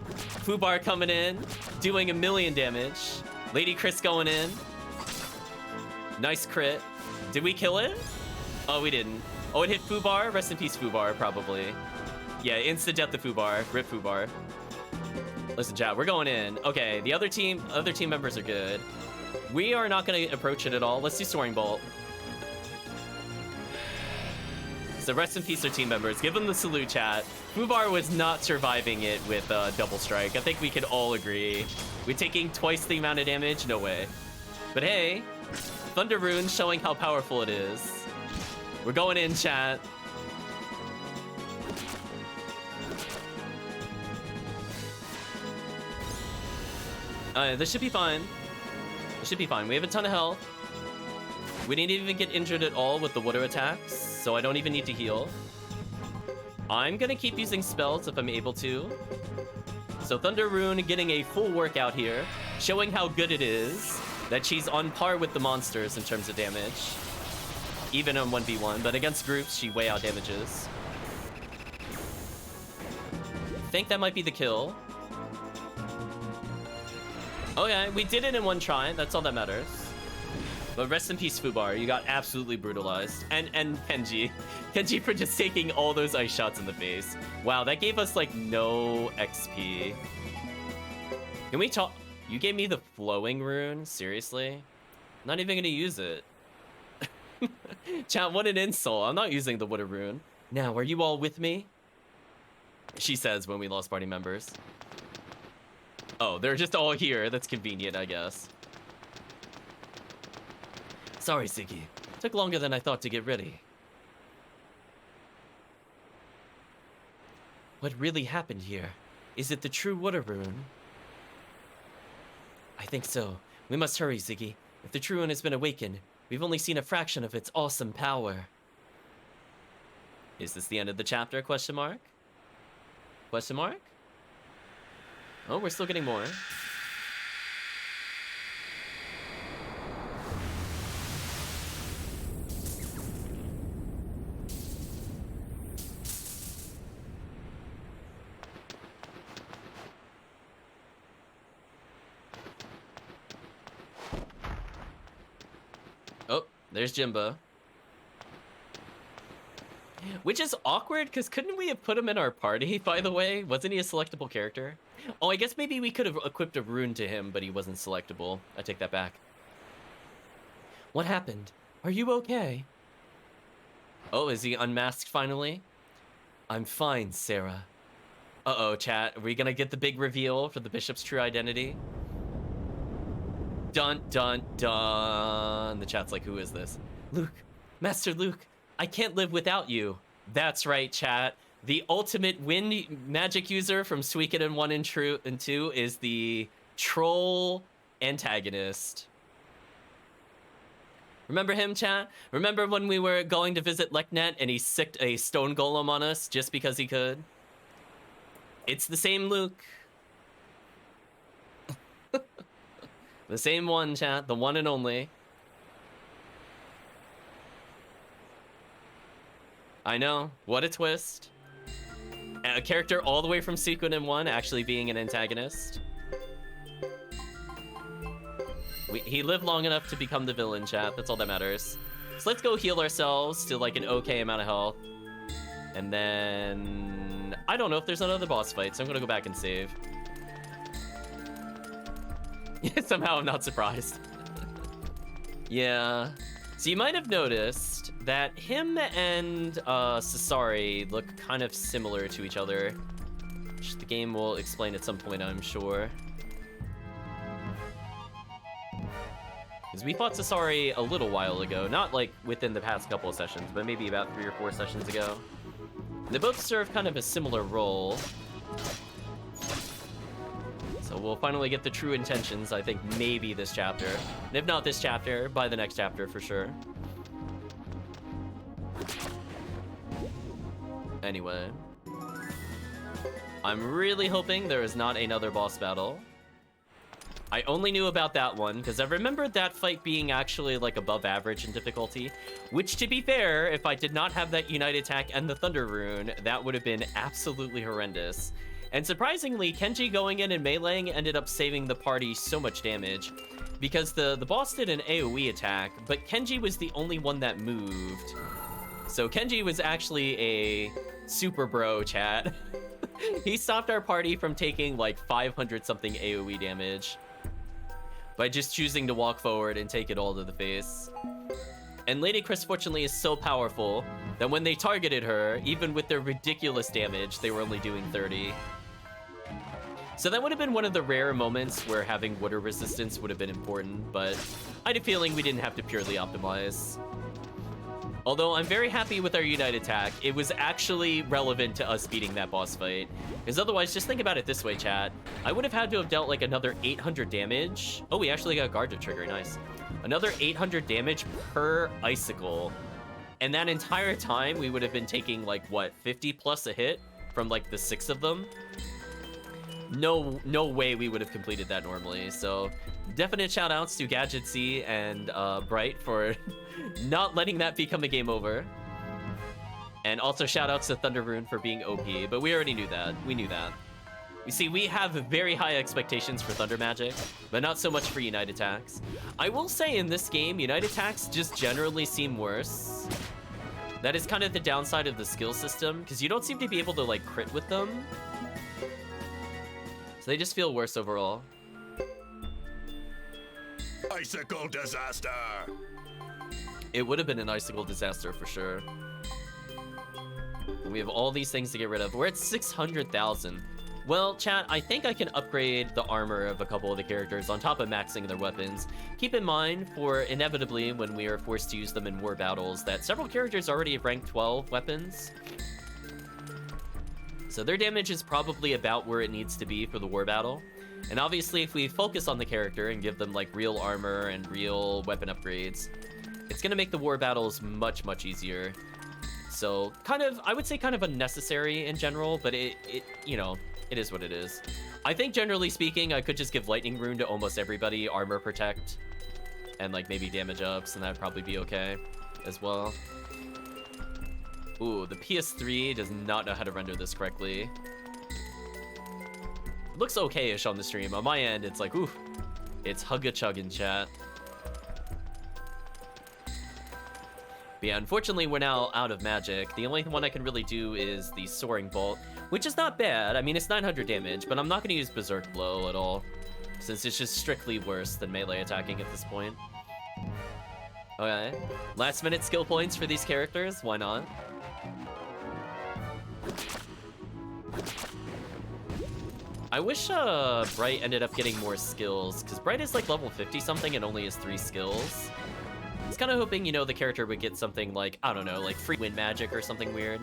Fubar coming in, doing 1,000,000 damage. Lady Chris going in. Nice crit. Did we kill it? Oh, we didn't. Oh, it hit Fubar. Rest in peace, Fubar, probably. Yeah, instant death to Fubar. Rip Fubar. Listen, chat, we're going in. Okay, the other team members are good. We are not going to approach it at all. Let's do Soaring Bolt. So rest in peace, our team members. Give them the salute, chat. Fubar was not surviving it with Double Strike. I think we could all agree. We're taking twice the amount of damage? No way. But hey, Cyndar Ruins showing how powerful it is. We're going in, chat. This should be fine. This should be fine. We have a ton of health. We didn't even get injured at all with the water attacks, so I don't even need to heal. I'm gonna keep using spells if I'm able to. So Cyndar Rune getting a full workout here, showing how good it is, that she's on par with the monsters in terms of damage. Even on 1v1, but against groups, she way out damages. Think that might be the kill. Oh yeah, we did it in one try, that's all that matters. But rest in peace, Fubar. You got absolutely brutalized. And Kenji. Kenji for just taking all those ice shots in the face. Wow, that gave us, like, no XP. Can we talk? You gave me the flowing rune? Seriously? I'm not even gonna use it. Chat, what an insult. I'm not using the water rune. Now, are you all with me? She says when we lost party members. Oh, they're just all here. That's convenient, I guess. Sorry, Ziggy. Took longer than I thought to get ready. What really happened here? Is it the true water rune? I think so. We must hurry, Ziggy. If the true one has been awakened, we've only seen a fraction of its awesome power. Is this the end of the chapter? Question mark? Question mark? Oh, we're still getting more. Oh, there's Jimba. Which is awkward, because couldn't we have put him in our party, by the way? Wasn't he a selectable character? Oh, I guess maybe we could have equipped a rune to him, but he wasn't selectable. I take that back. What happened? Are you okay? Oh, is he unmasked finally? I'm fine, Sarah. Uh-oh, chat. Are we gonna get the big reveal for the bishop's true identity? Dun, dun, dun. The chat's like, who is this? Luke. Master Luke. I can't live without you. That's right, chat. The ultimate wind magic user from Suikoden 1 and 2 is the troll antagonist. Remember him, chat? Remember when we were going to visit Leknet and he sicked a stone golem on us just because he could? It's the same Luke. The same one, chat. The one and only. I know. What a twist. A character all the way from Suikoden 1 actually being an antagonist. He lived long enough to become the villain, chat. That's all that matters. So let's go heal ourselves to like an okay amount of health. And then... I don't know if there's another boss fight, so I'm gonna go back and save. Somehow I'm not surprised. Yeah. So you might have noticed that him and Sasori look kind of similar to each other, which the game will explain at some point, I'm sure. Because we fought Sasori a little while ago, not like within the past couple of sessions, but maybe about 3 or 4 sessions ago. And they both serve kind of a similar role. So we'll finally get the true intentions, I think maybe this chapter. And if not this chapter, by the next chapter for sure. Anyway. I'm really hoping there is not another boss battle. I only knew about that one because I remembered that fight being actually like above average in difficulty, which to be fair, if I did not have that Unite attack and the Thunder Rune, that would have been absolutely horrendous. And surprisingly, Kenji going in and meleeing ended up saving the party so much damage because the boss did an AoE attack, but Kenji was the only one that moved. So Kenji was actually a super bro, chat. He stopped our party from taking like 500 something AoE damage by just choosing to walk forward and take it all to the face. And Lady Chris fortunately is so powerful that when they targeted her, even with their ridiculous damage, they were only doing 30. So that would have been one of the rare moments where having water resistance would have been important, but I had a feeling we didn't have to purely optimize. Although I'm very happy with our Unite attack, it was actually relevant to us beating that boss fight. Because otherwise, just think about it this way, chat. I would have had to have dealt like another 800 damage. Oh, we actually got guard to trigger, nice. Another 800 damage per icicle. And that entire time, we would have been taking like, what, 50 plus a hit from like the 6 of them? No way we would have completed that normally. So definite shout outs to Gadgetsy and Bright for not letting that become a game over. And also shout outs to Thunder Rune for being OP, but we already knew that. We knew that. You see, we have very high expectations for Thunder Magic, but not so much for Unite attacks. I will say in this game, Unite attacks just generally seem worse. That is kind of the downside of the skill system, because you don't seem to be able to like crit with them. So they just feel worse overall. Icicle disaster! It would have been an icicle disaster for sure. And we have all these things to get rid of. We're at 600,000. Well, chat, I think I can upgrade the armor of a couple of the characters on top of maxing their weapons. Keep in mind, for inevitably, when we are forced to use them in war battles, that several characters already have rank 12 weapons. So their damage is probably about where it needs to be for the war battle. And obviously, if we focus on the character and give them, like, real armor and real weapon upgrades, it's going to make the war battles much, much easier. So, I would say kind of unnecessary in general, but it you know, it is what it is. I think generally speaking, I could just give Lightning Rune to almost everybody, Armor Protect, and like maybe damage ups, and that'd probably be okay as well. Ooh, the PS3 does not know how to render this correctly. It looks okay-ish on the stream. On my end, it's like, ooh, it's hugga-chuggin', chat. But yeah, unfortunately, we're now out of magic. The only one I can really do is the Soaring Bolt, which is not bad. I mean, it's 900 damage, but I'm not going to use Berserk Blow at all, since it's just strictly worse than melee attacking at this point. Okay, last-minute skill points for these characters. Why not? I wish Bright ended up getting more skills, because Bright is like level 50-something and only has 3 skills. I was kind of hoping, you know, the character would get something like, I don't know, like free wind magic or something weird.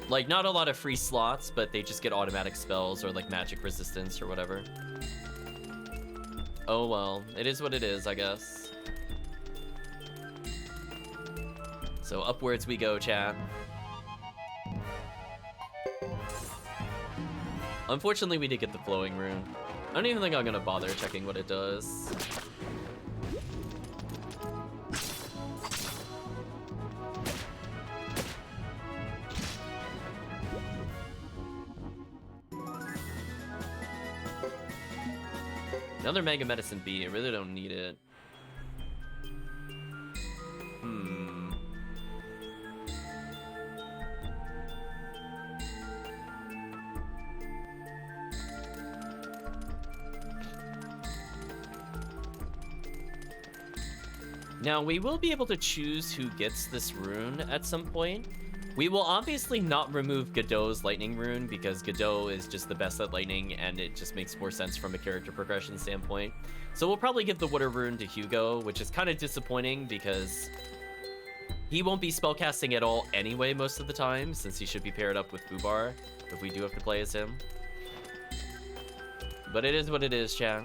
Like, not a lot of free slots, but they just get automatic spells or like magic resistance or whatever. Oh well, it is what it is, I guess. So upwards we go, chat. Unfortunately, we did get the Flowing Rune. I don't even think I'm gonna bother checking what it does. Another Mega Medicine B, I really don't need it. Now, we will be able to choose who gets this rune at some point. We will obviously not remove Godot's Lightning Rune, because Godot is just the best at lightning, and it just makes more sense from a character progression standpoint. So we'll probably give the Water Rune to Hugo, which is kind of disappointing, because he won't be spellcasting at all anyway most of the time, since he should be paired up with Fubar, if we do have to play as him. But it is what it is, chat.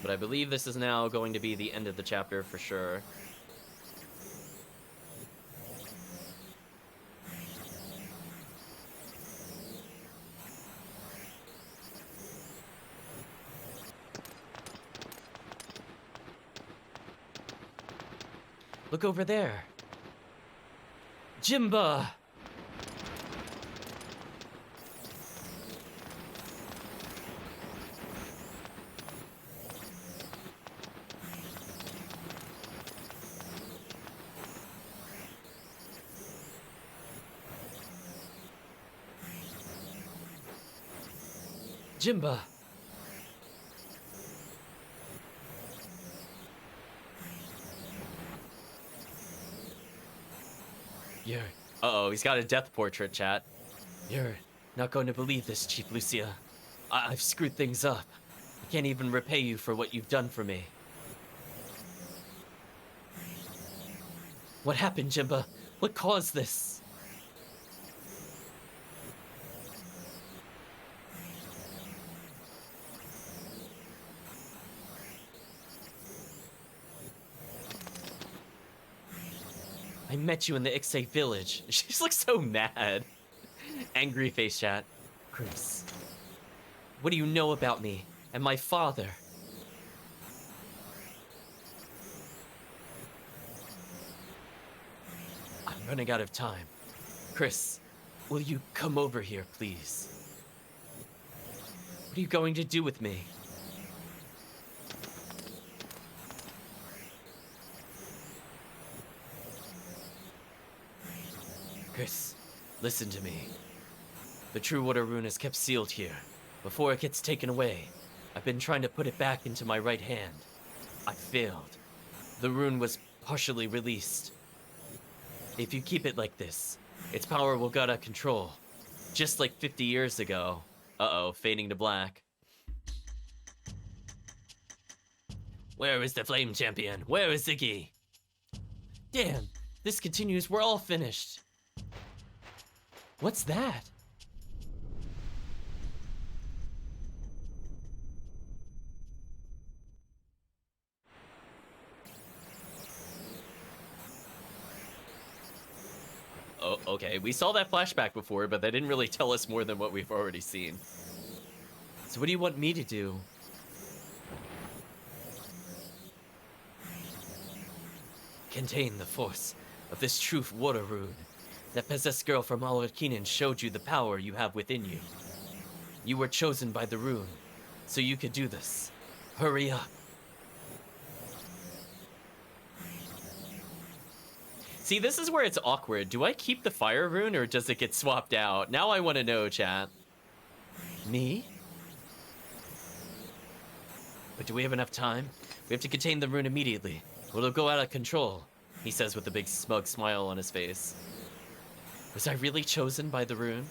But I believe this is now going to be the end of the chapter for sure. Look over there. Jimba! Jimba. You're... Uh-oh, he's got a death portrait, chat. You're not going to believe this, Chief Lucia. I've screwed things up. I can't even repay you for what you've done for me. What happened, Jimba? What caused this? I met you in the Ixay village. She just looks so mad. Angry face, chat. Chris, what do you know about me and my father? I'm running out of time. Chris, will you come over here, please? What are you going to do with me? Chris, listen to me. The true Water Rune is kept sealed here, Before it gets taken away, I've been trying to put it back into my right hand. I failed. The rune was partially released. If you keep it like this, its power will go out of control. Just like 50 years ago. Uh-oh, fading to black. Where is the Flame Champion? Where is Ziggy? Damn, this continues, we're all finished. What's that? Oh, okay, we saw that flashback before, but they didn't really tell us more than what we've already seen. So what do you want me to do? Contain the force of this truth water rune. That possessed girl from Alarkinen showed you the power you have within you. You were chosen by the rune, so you could do this. Hurry up. See, this is where it's awkward. Do I keep the fire rune or does it get swapped out? Now I want to know, chat. Me? But do we have enough time? We have to contain the rune immediately, or it'll go out of control, he says with a big smug smile on his face. Was I really chosen by the rune?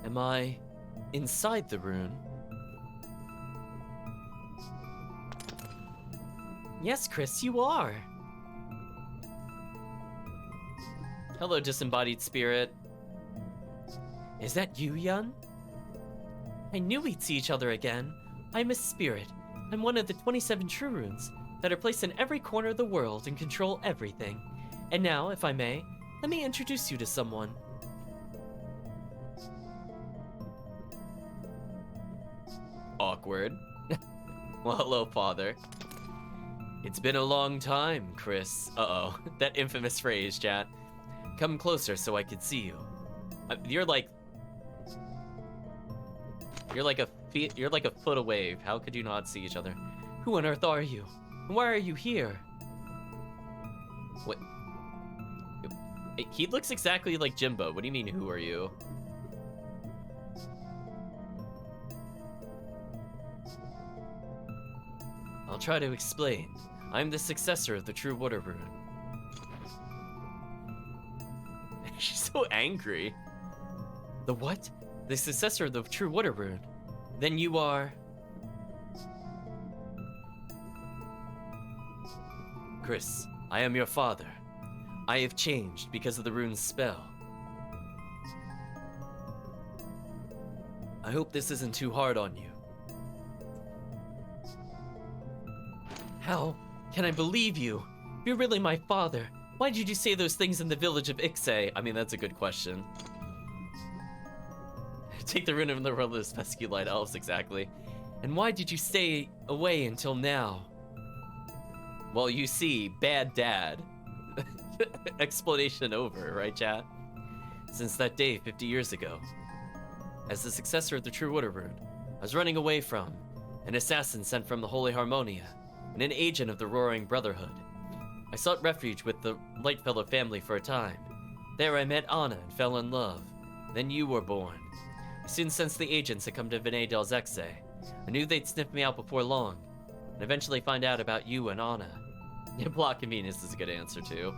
Am I inside the rune? Yes, Chris, you are. Hello, disembodied spirit. Is that you, Yun? I knew we'd see each other again. I'm a spirit. I'm one of the 27 true runes that are placed in every corner of the world and control everything. And now, if I may, let me introduce you to someone. Awkward. Well, hello, father. It's been a long time, Chris. Uh-oh. That infamous phrase, chat. Come closer so I can see you. You're like a foot away. How could you not see each other? Who on earth are you? And why are you here? What? He looks exactly like Jimbo. What do you mean, who are you? I'll try to explain. I'm the successor of the True Water Rune. She's so angry. The what? The successor of the True Water Rune. Then you are... Chris, I am your father. I have changed because of the rune's spell. I hope this isn't too hard on you. How can I believe you? You're really my father. Why did you say those things in the village of Ixay? I mean, that's a good question. Take the rune of the world of pesky light elves, exactly. And why did you stay away until now? Well, you see, bad dad. Explanation over, right, chat? Since that day 50 years ago, as the successor of the True Water Rune, I was running away from an assassin sent from the Holy Harmonia and an agent of the Roaring Brotherhood. I sought refuge with the Lightfellow family for a time. There I met Anna and fell in love. Then you were born. I soon sensed the agents had come to Vinay del Zexe. I knew they'd sniff me out before long, and eventually find out about you and Anna. Plot convenience is a good answer, too.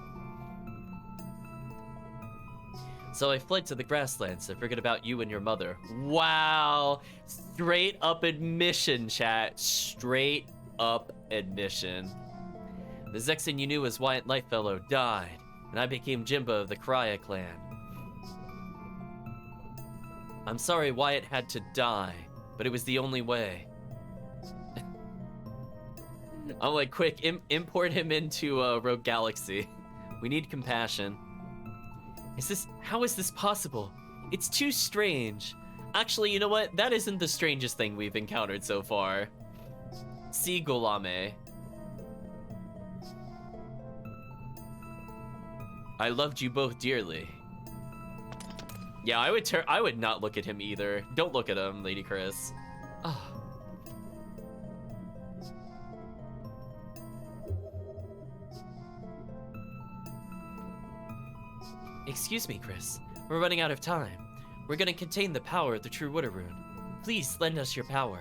So I fled to the grasslands and forget about you and your mother. Wow! Straight up admission, chat. Straight up admission. The Zexan you knew as Wyatt Lightfellow died, and I became Jimbo of the Krya clan. I'm sorry Wyatt had to die, but it was the only way. I'm like, quick, import him into Rogue Galaxy. We need compassion. How is this possible? It's too strange. Actually, you know what? That isn't the strangest thing we've encountered so far. Si Golame. I loved you both dearly. Yeah, I would not look at him either. Don't look at him, Lady Chris. Oh. Excuse me, Chris. We're running out of time. We're gonna contain the power of the true Water Rune. Please lend us your power.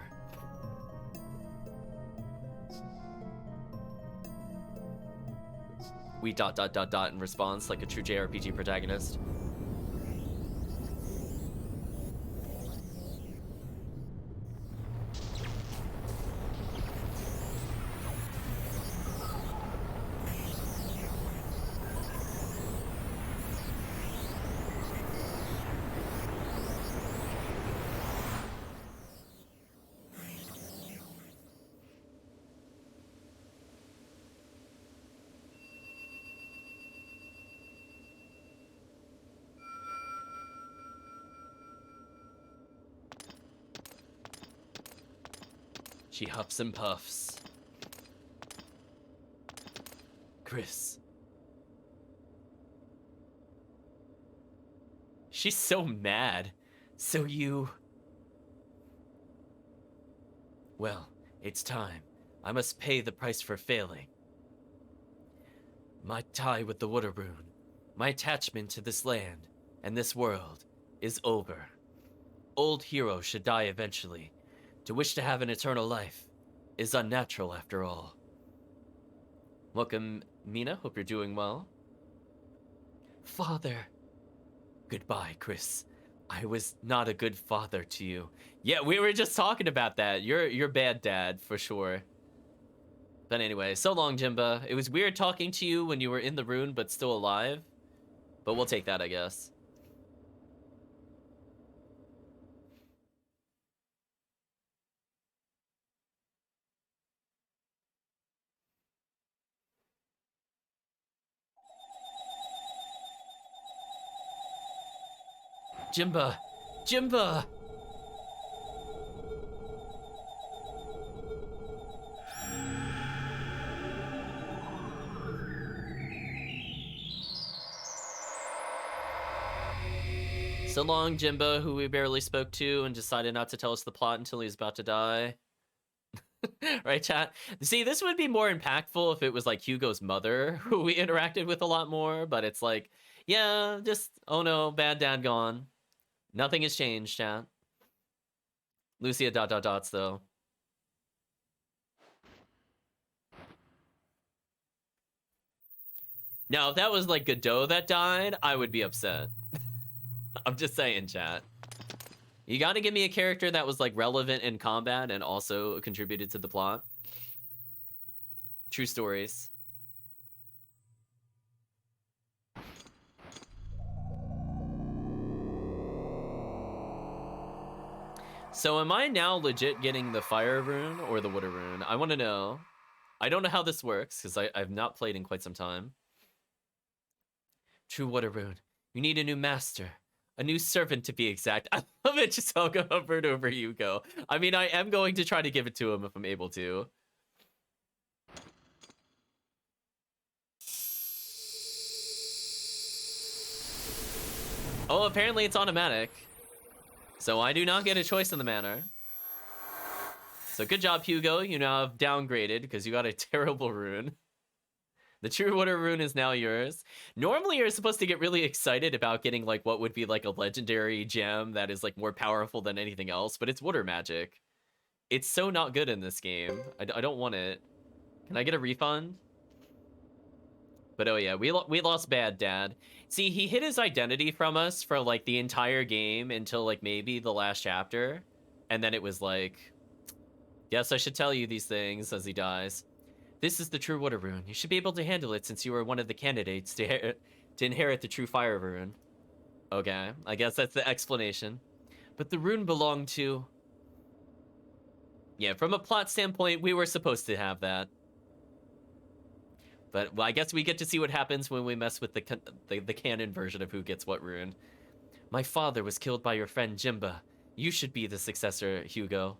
We ... in response, like a true JRPG protagonist. She huffs and puffs. Chris. She's so mad. So you... Well, it's time. I must pay the price for failing. My tie with the Water Rune, my attachment to this land and this world is over. Old heroes should die eventually. To wish to have an eternal life is unnatural after all. Welcome, Mina. Hope you're doing well. Father. Goodbye, Chris. I was not a good father to you. Yeah, we were just talking about that. You're bad dad, for sure. But anyway, so long, Jimba. It was weird talking to you when you were in the rune but still alive. But we'll take that, I guess. Jimba! Jimba! So long, Jimba, who we barely spoke to and decided not to tell us the plot until he was about to die. Right, chat? See, this would be more impactful if it was like Hugo's mother, who we interacted with a lot more, but it's like, yeah, just, oh no, bad dad gone. Nothing has changed, chat. Lucia ... though. Now, if that was like Godot that died, I would be upset. I'm just saying, chat. You gotta give me a character that was like relevant in combat and also contributed to the plot. True stories. So am I now legit getting the fire rune or the water rune? I want to know. I don't know how this works because I've not played in quite some time. True water rune. You need a new master. A new servant, to be exact. I love it, Chisoga Hubbard over Hugo. I mean, I am going to try to give it to him if I'm able to. Oh, apparently it's automatic. So I do not get a choice in the manner. So good job, Hugo. You now have downgraded because you got a terrible rune. The true water rune is now yours. Normally you're supposed to get really excited about getting like what would be like a legendary gem that is like more powerful than anything else, but it's water magic. It's so not good in this game. I don't want it. Can I get a refund? But oh yeah, we lost bad dad. See, he hid his identity from us for like the entire game until like maybe the last chapter. And then it was like, yes, I should tell you these things as he dies. This is the true water rune. You should be able to handle it since you were one of the candidates to inherit the true fire rune. Okay, I guess that's the explanation. But the rune belonged to... Yeah, from a plot standpoint, we were supposed to have that. But well, I guess we get to see what happens when we mess with the canon version of who gets what rune. My father was killed by your friend Jimba. You should be the successor, Hugo.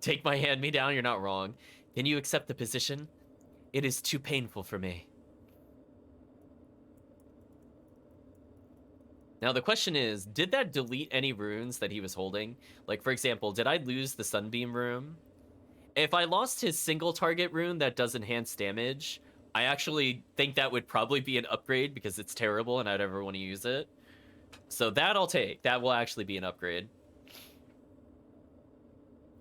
Take my hand-me-down, you're not wrong. Can you accept the position? It is too painful for me. Now the question is, did that delete any runes that he was holding? Like, for example, did I lose the Sunbeam rune? If I lost his single target rune that does enhanced damage, I actually think that would probably be an upgrade because it's terrible and I'd never want to use it. So that I'll take. That will actually be an upgrade.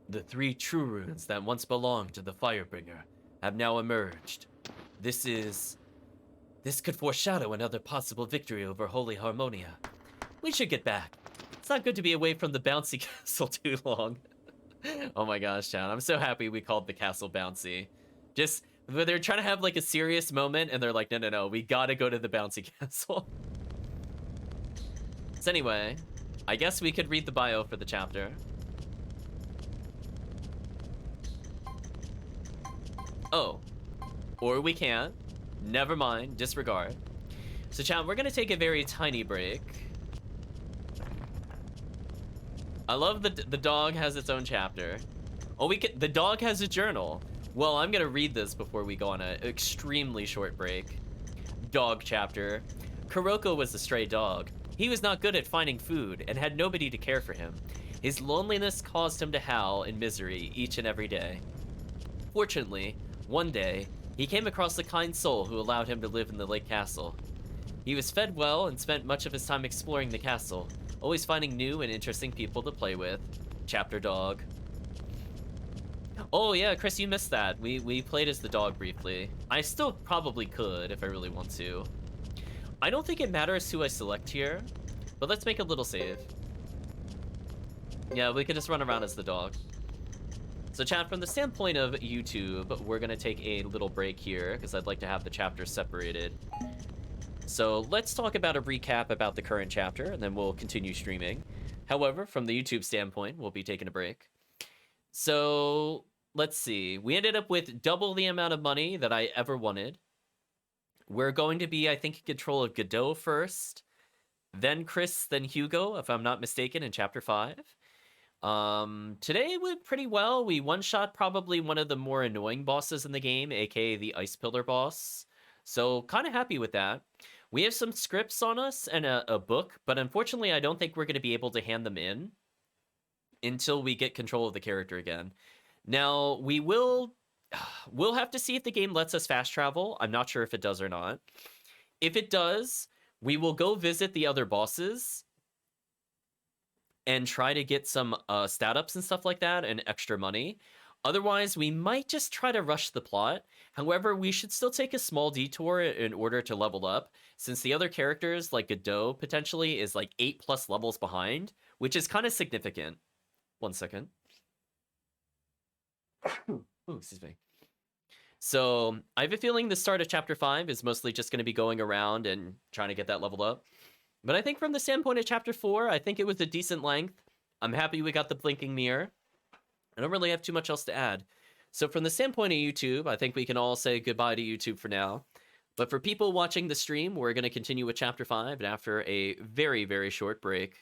The 3 true runes that once belonged to the Firebringer have now emerged. This could foreshadow another possible victory over Holy Harmonia. We should get back. It's not good to be away from the bouncy castle too long. Oh my gosh, Chan. I'm so happy we called the castle bouncy. Just, they're trying to have like a serious moment and they're like, no, we gotta go to the bouncy castle. So anyway, I guess we could read the bio for the chapter. Oh, or we can't. Never mind, disregard. So chat, we're gonna take a very tiny break. I love the dog has its own chapter. Oh, the dog has a journal. Well, I'm gonna read this before we go on an extremely short break. Dog chapter. Kuroko was a stray dog. He was not good at finding food and had nobody to care for him. His loneliness caused him to howl in misery each and every day. Fortunately, one day, he came across a kind soul who allowed him to live in the lake castle. He was fed well and spent much of his time exploring the castle, always finding new and interesting people to play with. Chapter dog. Oh yeah, Chris, you missed that. We played as the dog briefly. I still probably could if I really want to. I don't think it matters who I select here, but let's make a little save. Yeah, we could just run around as the dog. So chat, from the standpoint of YouTube, we're gonna take a little break here because I'd like to have the chapters separated. So let's talk about a recap about the current chapter and then we'll continue streaming. However, from the YouTube standpoint, we'll be taking a break. So let's see. We ended up with double the amount of money that I ever wanted. We're going to be, I think, in control of Godot first, then Chris, then Hugo, if I'm not mistaken, in chapter 5. Today went pretty well. We one-shot probably one of the more annoying bosses in the game, aka the Ice Pillar boss. So kind of happy with that. We have some scripts on us and a book, but unfortunately I don't think we're going to be able to hand them in until we get control of the character again. Now, we'll have to see if the game lets us fast travel. I'm not sure if it does or not. If it does, we will go visit the other bosses and try to get some stat ups and stuff like that and extra money. Otherwise, we might just try to rush the plot. However, we should still take a small detour in order to level up, since the other characters, like Godot, potentially is like 8+ levels behind, which is kind of significant. 1 second. Ooh, excuse me. So, I have a feeling the start of Chapter 5 is mostly just going to be going around and trying to get that leveled up. But I think from the standpoint of Chapter 4, I think it was a decent length. I'm happy we got the blinking mirror. I don't really have too much else to add. So from the standpoint of YouTube, I think we can all say goodbye to YouTube for now. But for people watching the stream, we're going to continue with Chapter 5 after a very, very short break.